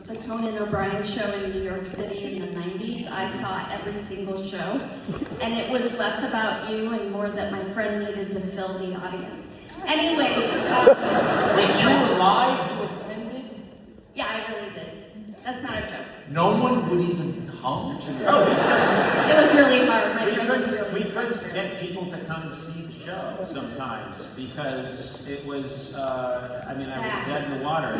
the Conan O'Brien show in New York City in the 90s, I saw every single show, and it was less about you and more that my friend needed to fill the audience. Anyway, Wait, you were live? You attended? Yeah, I really did. That's not a joke. No one would even come to your It was really hard. We could get people to come see the show sometimes because it was, I was dead in the water.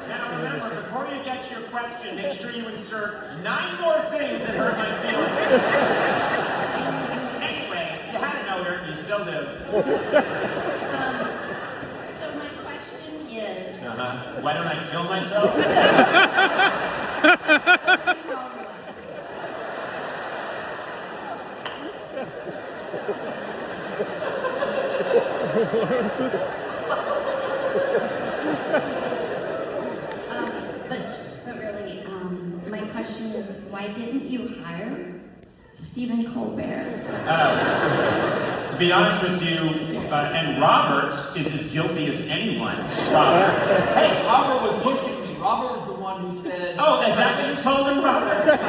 Now remember, before you get to your question, make sure you insert 9 more things that hurt my feelings. Anyway, you had to know her, you still do. So my question is... Why don't I kill myself? But really, my question is, why didn't you hire Stephen Colbert? To be honest with you, and Robert is as guilty as anyone. Robert. Hey, Robert was pushing me. Robert was the one who said... Oh, is that what you told him, Robert?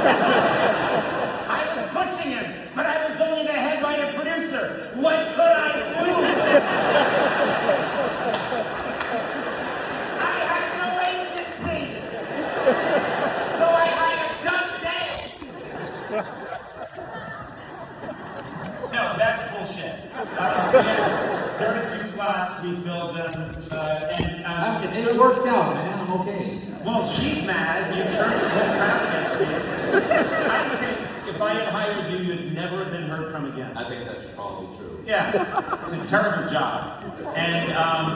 I was pushing him, but I was only the head writer producer. What could I do? I had no agency. So I hired Doug Dale. No, that's bullshit. There are a few slots, we filled them, and it worked out, man. I'm okay. Well, she's mad. You've turned this whole crowd against me. I think if I had hired you, you'd never have been heard from again. I think that's probably true. Yeah, it's a terrible job. And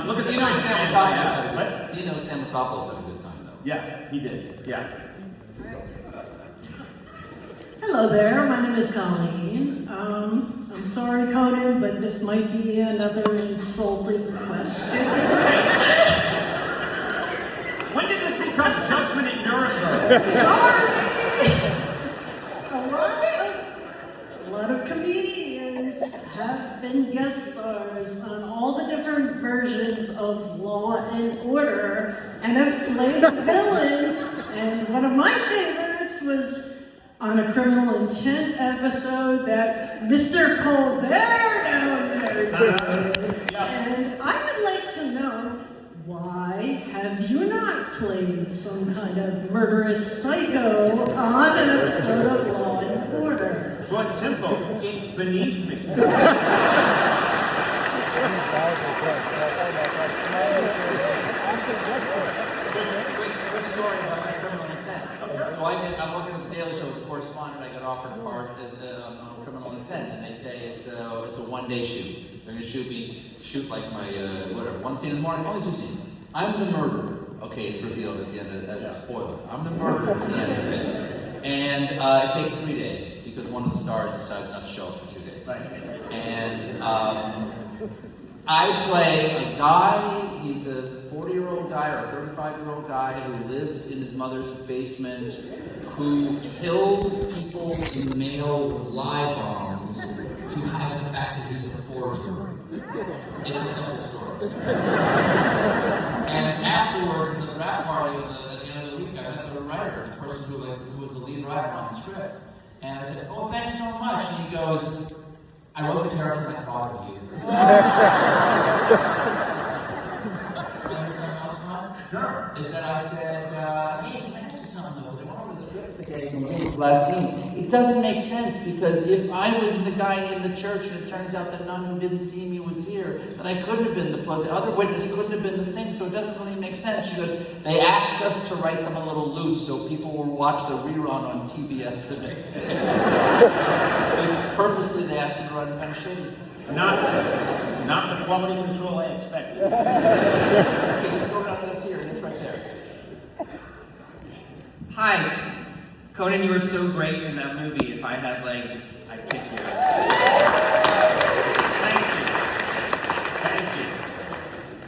look at the Dino Stamatopoulos Dino Stamatopoulos had a good time, though. Yeah, he did. Yeah. Hello there, my name is Colleen. I'm sorry, Conan, but this might be another insulting question. When did this become Judgment at Nuremberg? Sorry! A lot of comedians have been guest stars on all the different versions of Law and Order and have played a villain. And one of my favorites was on a Criminal Intent episode that Mr. Colbert down there did. And I would like to know, why have you not played some kind of murderous psycho on an episode of Law and Order? Well, it's simple. It's beneath me. Quick story about my Criminal Intent. So I'm working with the Daily Show as a correspondent. I got offered a part as on Criminal Intent, and they say it's a one-day shoot. They're going to shoot like my one scene in the morning, only 2 scenes. I'm the murderer. Okay, it's revealed at the end of the spoiler. I'm the murderer at the end of it, and it takes 3 days because one of the stars decides not to show up for 2 days. And I play a guy. He's a 40-year-old guy or a 35-year-old guy who lives in his mother's basement, who kills people in the mail with live bombs to hide the fact that he's a forger. It's a simple story. And afterwards, in the rap party at the end of the week, I met with Reiner, the person who was the lead writer on the script. And I said, "Oh, thanks so much." And he goes, "I wrote the character I thought of you." Sure. Is that I said, "Hey, can I ask you something? I went over the script today in the last scene. It doesn't make sense because if I was the guy in the church and it turns out the nun who didn't see me was here, then I couldn't have been the plug. The other witness couldn't have been the thing, so it doesn't really make sense." She goes, "They asked us to write them a little loose so people will watch the rerun on TBS the next day." Purposely, they asked him to run kind of shitty. Not the quality control I expected. Okay, let's go down to the tier. It's right there. Hi, Conan, you were so great in that movie. If I had legs, I'd kick you. Thank you.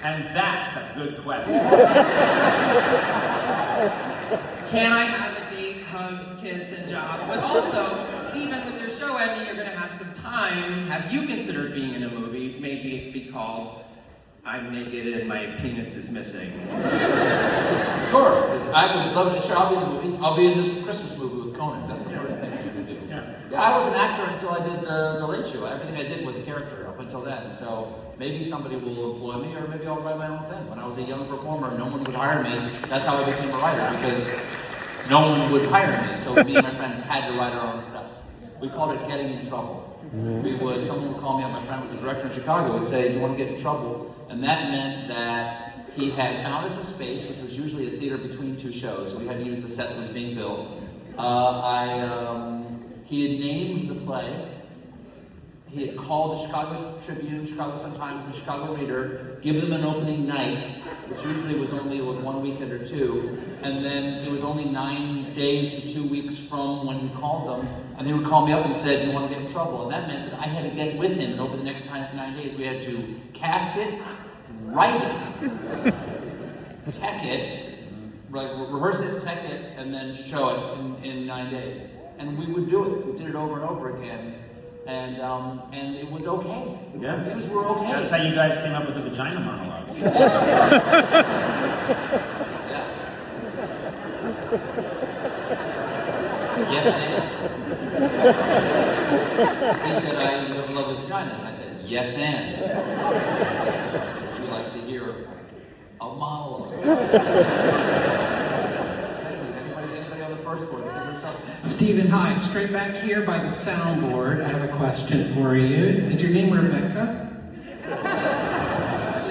And that's a good question. Can I have a date, hug, kiss, and job? But also, Stephen, with your show ending, you're going to have some time. Have you considered being in a movie? Maybe it'd be called "I'm Naked and My Penis is Missing." Sure. I would love to. Sure, I'll be in the movie. I'll be in this Christmas movie with Conan. That's the first thing I'm going to do. Yeah, I was an actor until I did the Late Show. Everything I did was a character up until then. So maybe somebody will employ me, or maybe I'll write my own thing. When I was a young performer, no one would hire me. That's how I became a writer, because no one would hire me. So me and my friends had to write our own stuff. We called it getting in trouble. Someone would call me up. My friend was a director in Chicago. Would say, "Do you want to get in trouble?" And that meant that he had found us a space, which was usually a theater between 2 shows. So we had to use the set that was being built. He had named the play. He had called the Chicago Tribune, Chicago Sun-Times, the Chicago Reader, give them an opening night, which usually was only 1 weekend or 2, and then it was only 9 days to 2 weeks from when he called them, and they would call me up and said, "Do you want to get in trouble?" And that meant that I had to get with him, and over the next 9 days we had to cast it, write it, tech it, rehearse it, tech it, and then show it in 9 days. And we would do it. We did it over and over again. And it was okay. Yeah. The reviews were okay. That's how you guys came up with the vagina monologues. Yes, and. So he said, "I love the vagina." And I said, "Yes, and." Would you like to hear a monologue? Anybody on the first floor? Stephen, hi. Straight back here by the soundboard, I have a question for you. Is your name Rebecca?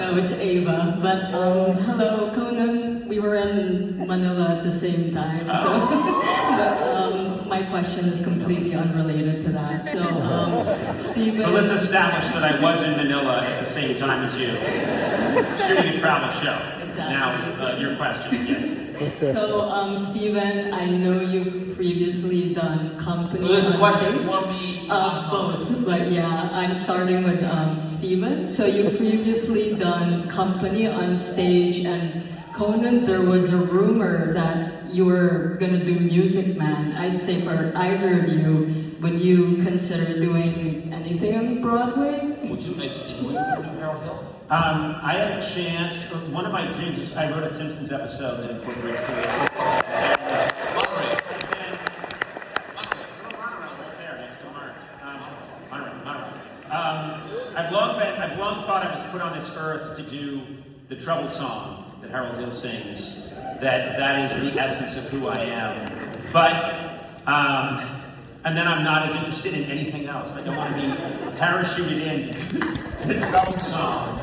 No, it's Ava. But hello, Conan. We were in Manila at the same time. So, but my question is completely unrelated to that. So, Stephen. But let's establish that I was in Manila at the same time as you, shooting a travel show. Exactly. Now, your question, yes. So, Stephen, I know you've previously done company. So there's a on question stage. for me. Both, but yeah, I'm starting with Stephen. So you previously done company on stage, and Conan, there was a rumor that you were gonna do Music Man. I'd say for either of you, would you consider doing anything on Broadway? Would you make it? Would you do Harold Hill? I had a chance. One of my dreams is I wrote a Simpsons episode that incorporates the I've long thought I was put on this earth to do the trouble song that Harold Hill sings. That is the essence of who I am. But and then I'm not as interested in anything else. I don't want to be parachuted in the trouble song.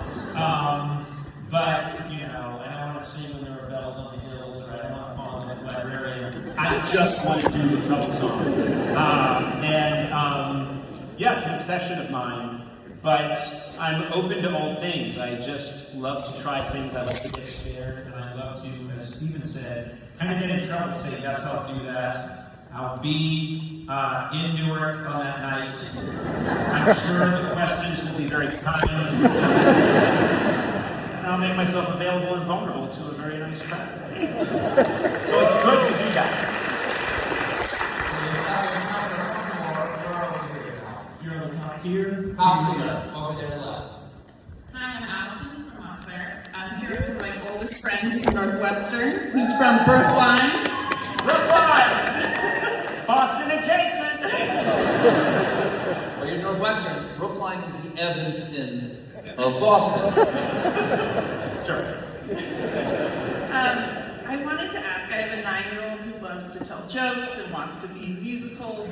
But, you know, I don't want to sing when there are bells on the hills, or I don't want to fall in the librarian. I just want to do the trouble song. Yeah, it's an obsession of mine, but I'm open to all things. I just love to try things. I like to get scared, and I love to, as Stephen said, kind of get in trouble, say, yes, I'll do that. I'll be in Newark on that night. I'm sure the questions will be very kind. And I'll make myself available and vulnerable to a very nice crowd. So it's good to do that. You're on the top tier. Top tier. Over there left. Hi, I'm Allison from Montclair. I'm here with my oldest friend from Northwestern, who's from Brookline. Brookline! Boston adjacent! Well, you're Northwestern. Brookline is the Evanston of Boston. Sure. I wanted to ask, I have a 9-year-old who loves to tell jokes and wants to be in musicals.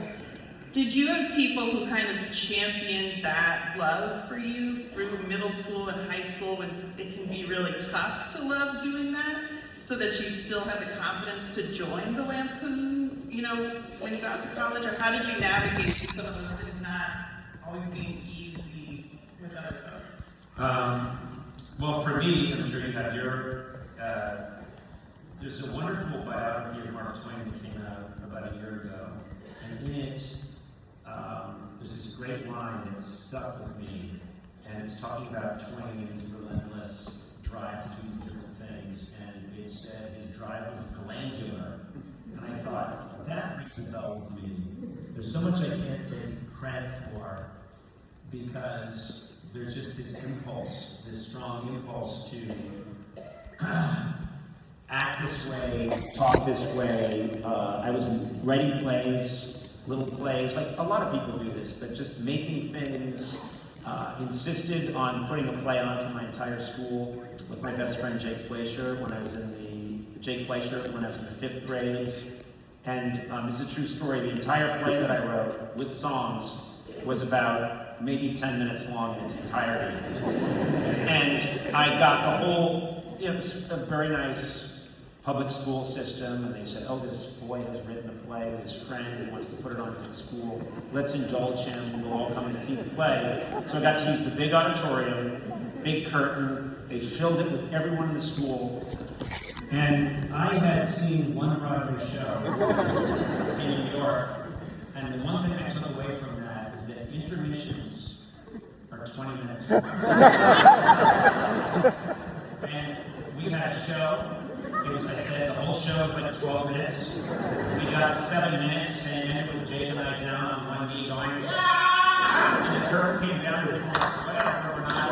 Did you have people who kind of championed that love for you through middle school and high school when it can be really tough to love doing that, so that you still have the confidence to join the Lampoon, you know, when you got to college? Or how did you navigate through some of those things not always being easy with other folks? Well, for me, I'm sure you have your, there's a wonderful biography of Mark Twain that came out about a year ago, and in it, there's this great line that stuck with me, and it's talking about Twain and his relentless drive to do these different things, and it said his drive was glandular, and I thought, that rings a bell with me. There's so much I can't take credit for, because there's just this impulse, this strong impulse to act this way, talk this way. I was writing plays, little plays, like a lot of people do this, but just making things, insisted on putting a play on for my entire school with my best friend Jake Fleischer when I was in the 5th grade. And this is a true story. The entire play that I wrote with songs was about maybe 10 minutes long in its entirety. And I got the whole, it was a very nice public school system, and they said, oh, this boy has written a play with his friend, he wants to put it on for the school. Let's indulge him, we'll all come and see the play. So I got to use the big auditorium, big curtain, they filled it with everyone in the school. And I had seen one Broadway show in New York, and the one thing I took away from that is that intermissions are 20 minutes. And we had a show. It was, I said, the whole show was like 12 minutes. We got 7 minutes, and it ended with Jake and I down on one knee going, ah! And the curtain came down, and people were like, whatever, we're not.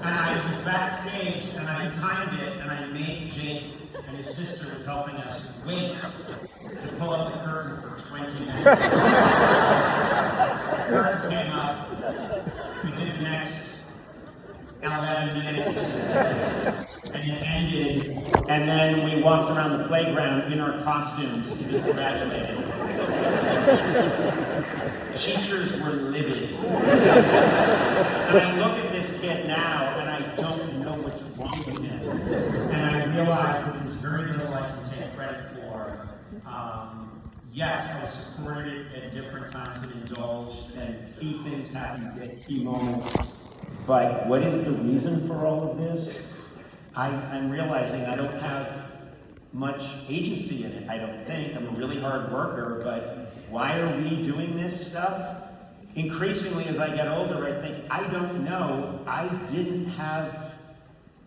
And I was backstage, and I timed it, and I made Jake and his sister was helping us wait to pull up the curtain for 20 minutes. The curtain came up. We did the next 11 minutes, and it ended, and then we walked around the playground in our costumes to be congratulated. Teachers were livid. And I look at this kid now, and I don't know what's wrong with him. And I realize that there's very little I can take credit for. Yes, I was supported at different times and indulged, and key things happened at key moments. But what is the reason for all of this? I'm realizing I don't have much agency in it, I don't think. I'm a really hard worker, but why are we doing this stuff? Increasingly, as I get older, I think, I don't know.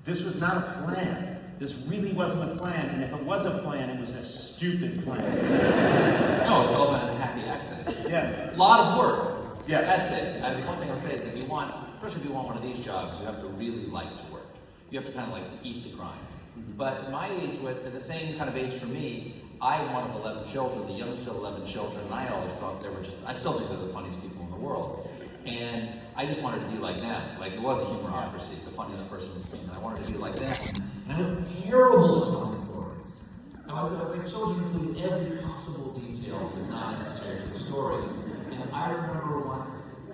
This was not a plan. This really wasn't a plan, and if it was a plan, it was a stupid plan. No, it's all about a happy accident. Yeah. A lot of work. Yes. That's it. I mean, one thing I'll say is if you want, especially if you want one of these jobs, you have to really like to work. You have to kind of like eat the grind. But my age, at the same kind of age for me, I'm one of 11 children, the youngest of 11 children, and I always thought they were I still think they're the funniest people in the world. And I just wanted to be like them. Like, it was a humorocracy, the funniest person was me, and I wanted to be like them. And I was terrible at telling stories. My children include every possible detail that was not necessary to the story. And I remember once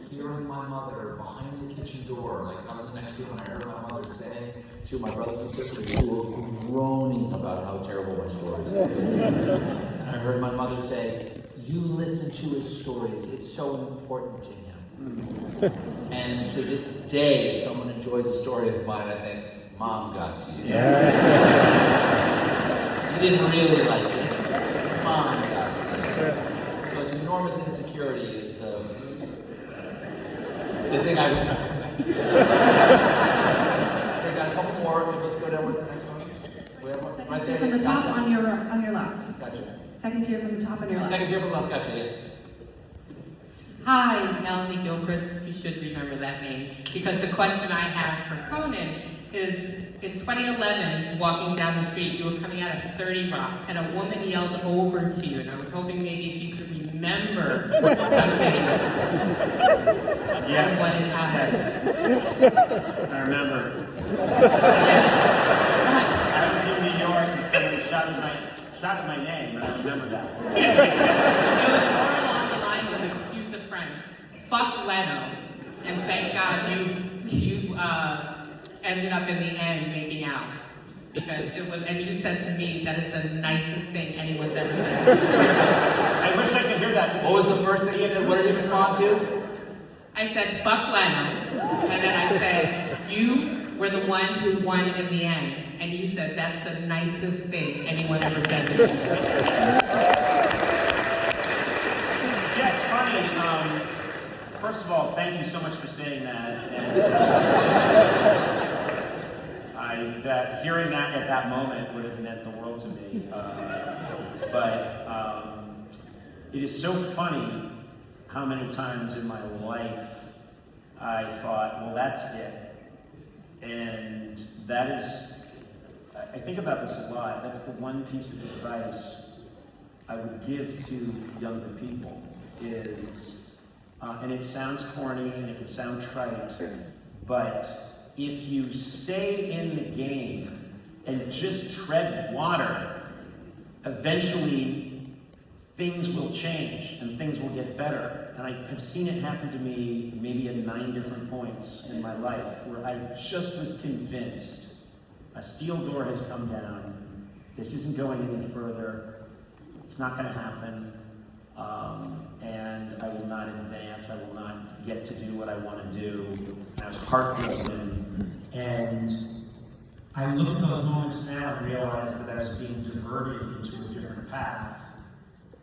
hearing my mother behind the kitchen door, like I was in the next room, and I heard my mother say to my brothers and sisters who were groaning about how terrible my stories were. And I heard my mother say, "You listen to his stories, it's so important to him." And to this day, if someone enjoys a story of mine, I think, Mom got to you. You didn't really like it. Mom got to you. So it's enormous insecurity is the thing I would recommend. We got a couple more. Let's go down with the next one. We have one right there. From the top on your left. Gotcha. Second tier from the top on your left. Second tier from the left. Gotcha. Yes. Hi, Melanie Gilchrist. You should remember that name because the question I have for Conan is: in 2011, walking down the street, you were coming out of 30 Rock, and a woman yelled over to you, and I was hoping maybe if you could remember something. Yes. What had happened. I remember. I was in New York and somebody shouted my name, and I remember that. It was more along the lines of, excuse the French, fuck Leno, and thank God you ended up in the end making out. Because it was, and you said to me, that is the nicest thing anyone's ever said. I wish I could hear that. What was the first thing you said? What did you respond to? I said, fuck Leno, and then I said, you were the one who won in the end. And you said, that's the nicest thing anyone ever said to me. Yeah, it's funny. First of all, thank you so much for saying that. And that hearing that at that moment would have meant the world to me. But it is so funny how many times in my life I thought, well, that's it. And that is, I think about this a lot. That's the one piece of advice I would give to younger people is, and it sounds corny and it can sound trite, but if you stay in the game and just tread water, eventually things will change and things will get better. And I have seen it happen to me maybe at 9 different points in my life where I just was convinced a steel door has come down, this isn't going any further, it's not going to happen, and I will not advance, I will not get to do what I want to do. And I was heartbroken, and I look at those moments now and realize that I was being diverted into a different path.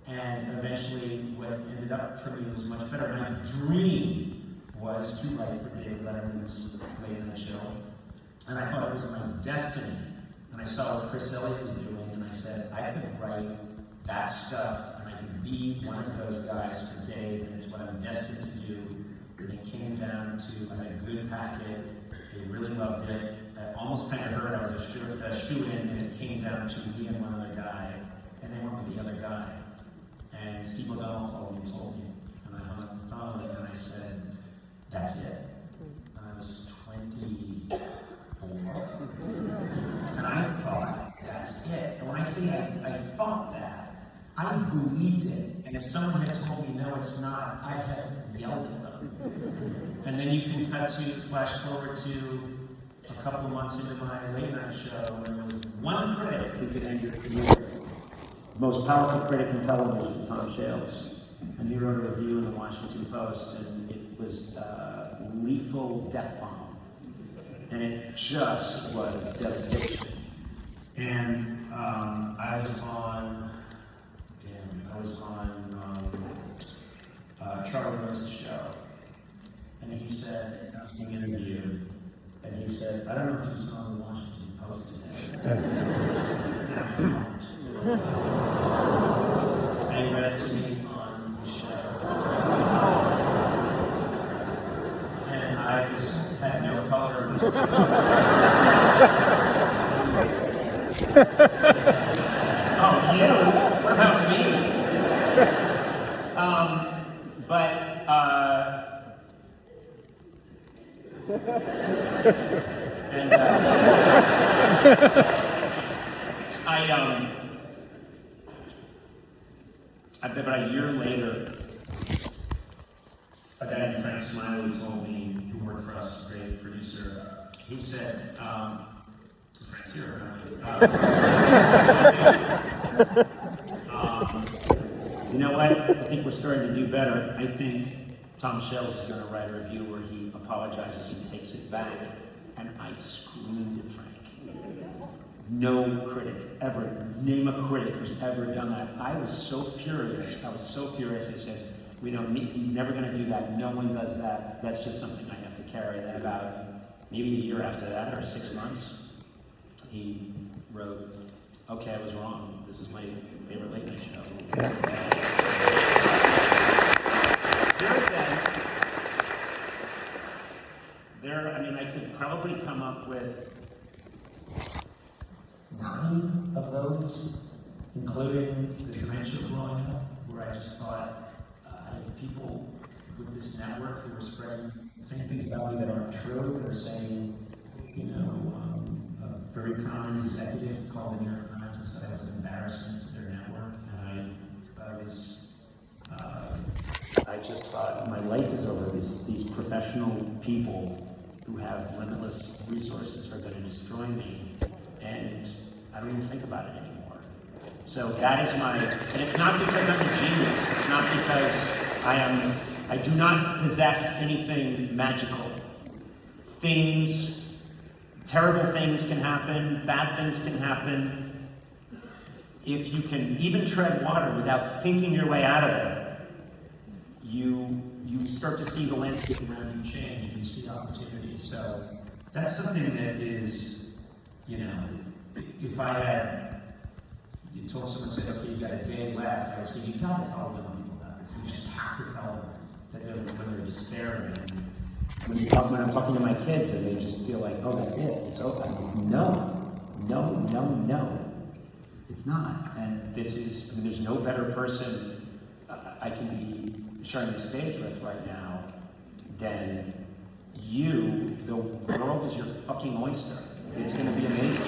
And eventually, what ended up for me was much better. My dream was to write for David Letterman's Late Night Show. And I thought it was my destiny. And I saw what Chris Elliott was doing, and I said, I could write that stuff, and I could be one of those guys for Dave, and it's what I'm destined to do. And it came down to, I had a good packet, they really loved it. I almost kind of heard I was a shoe-in, and it came down to me and one other guy, and they went with the other guy. And Steve O'Donnell called me and told me, and I hung up the phone, and I said, that's it. And I was 24. And I thought, that's it. And when I say I thought that, I believed it. And if someone had told me, no, it's not, I'd have yelled at them. And then you can flash forward to a couple of months into my late night show, and there was one critic who could end your career. The most powerful critic in television, Tom Shales. And he wrote a review in the Washington Post, and it was lethal death bomb. And it just was devastation. And I was on Charlie Rose's show. And he said, I was being interviewed, and he said, I don't know if you saw the Washington Post today. And he read it to me on the show. And I just had no color. Oh, you? What about me? And about a year later, a guy named Frank Smiley told me, who worked for us, a great producer, he said, Frank's here, you know what? I think we're starting to do better. I think Tom Shales is going to write a review where he apologizes and takes it back. And I screamed at Frank. No critic ever, name a critic who's ever done that. I was so furious. I said, he's never going to do that. No one does that. That's just something I have to carry. And then about maybe a year after that, or 6 months, he wrote, okay, I was wrong. This is my favorite late night show. I could probably come up with 9 of those, including the dementia blowing up, where I just thought, I have people with this network who are saying things about me that aren't true. They're saying, a very common executive called the New York Times and said I was an embarrassment to their network, and I just thought my life is over. These professional people who have limitless resources are going to destroy me, and I don't even think about it anymore. So that is and it's not because I'm a genius. It's not because I do not possess anything magical. Terrible things can happen, bad things can happen. If you can even tread water without thinking your way out of it, you start to see the landscape around you change, and you see opportunities. So that's something that is, if you told someone, said, okay, you got a day left, I would say, you got to tell young people about this. You just have to tell them that when they're despairing. When I'm talking to my kids and they just feel like, oh, that's it, it's over. No. It's not. And there's no better person I can be sharing the stage with right now than you. The world is your fucking oyster. It's going to be amazing.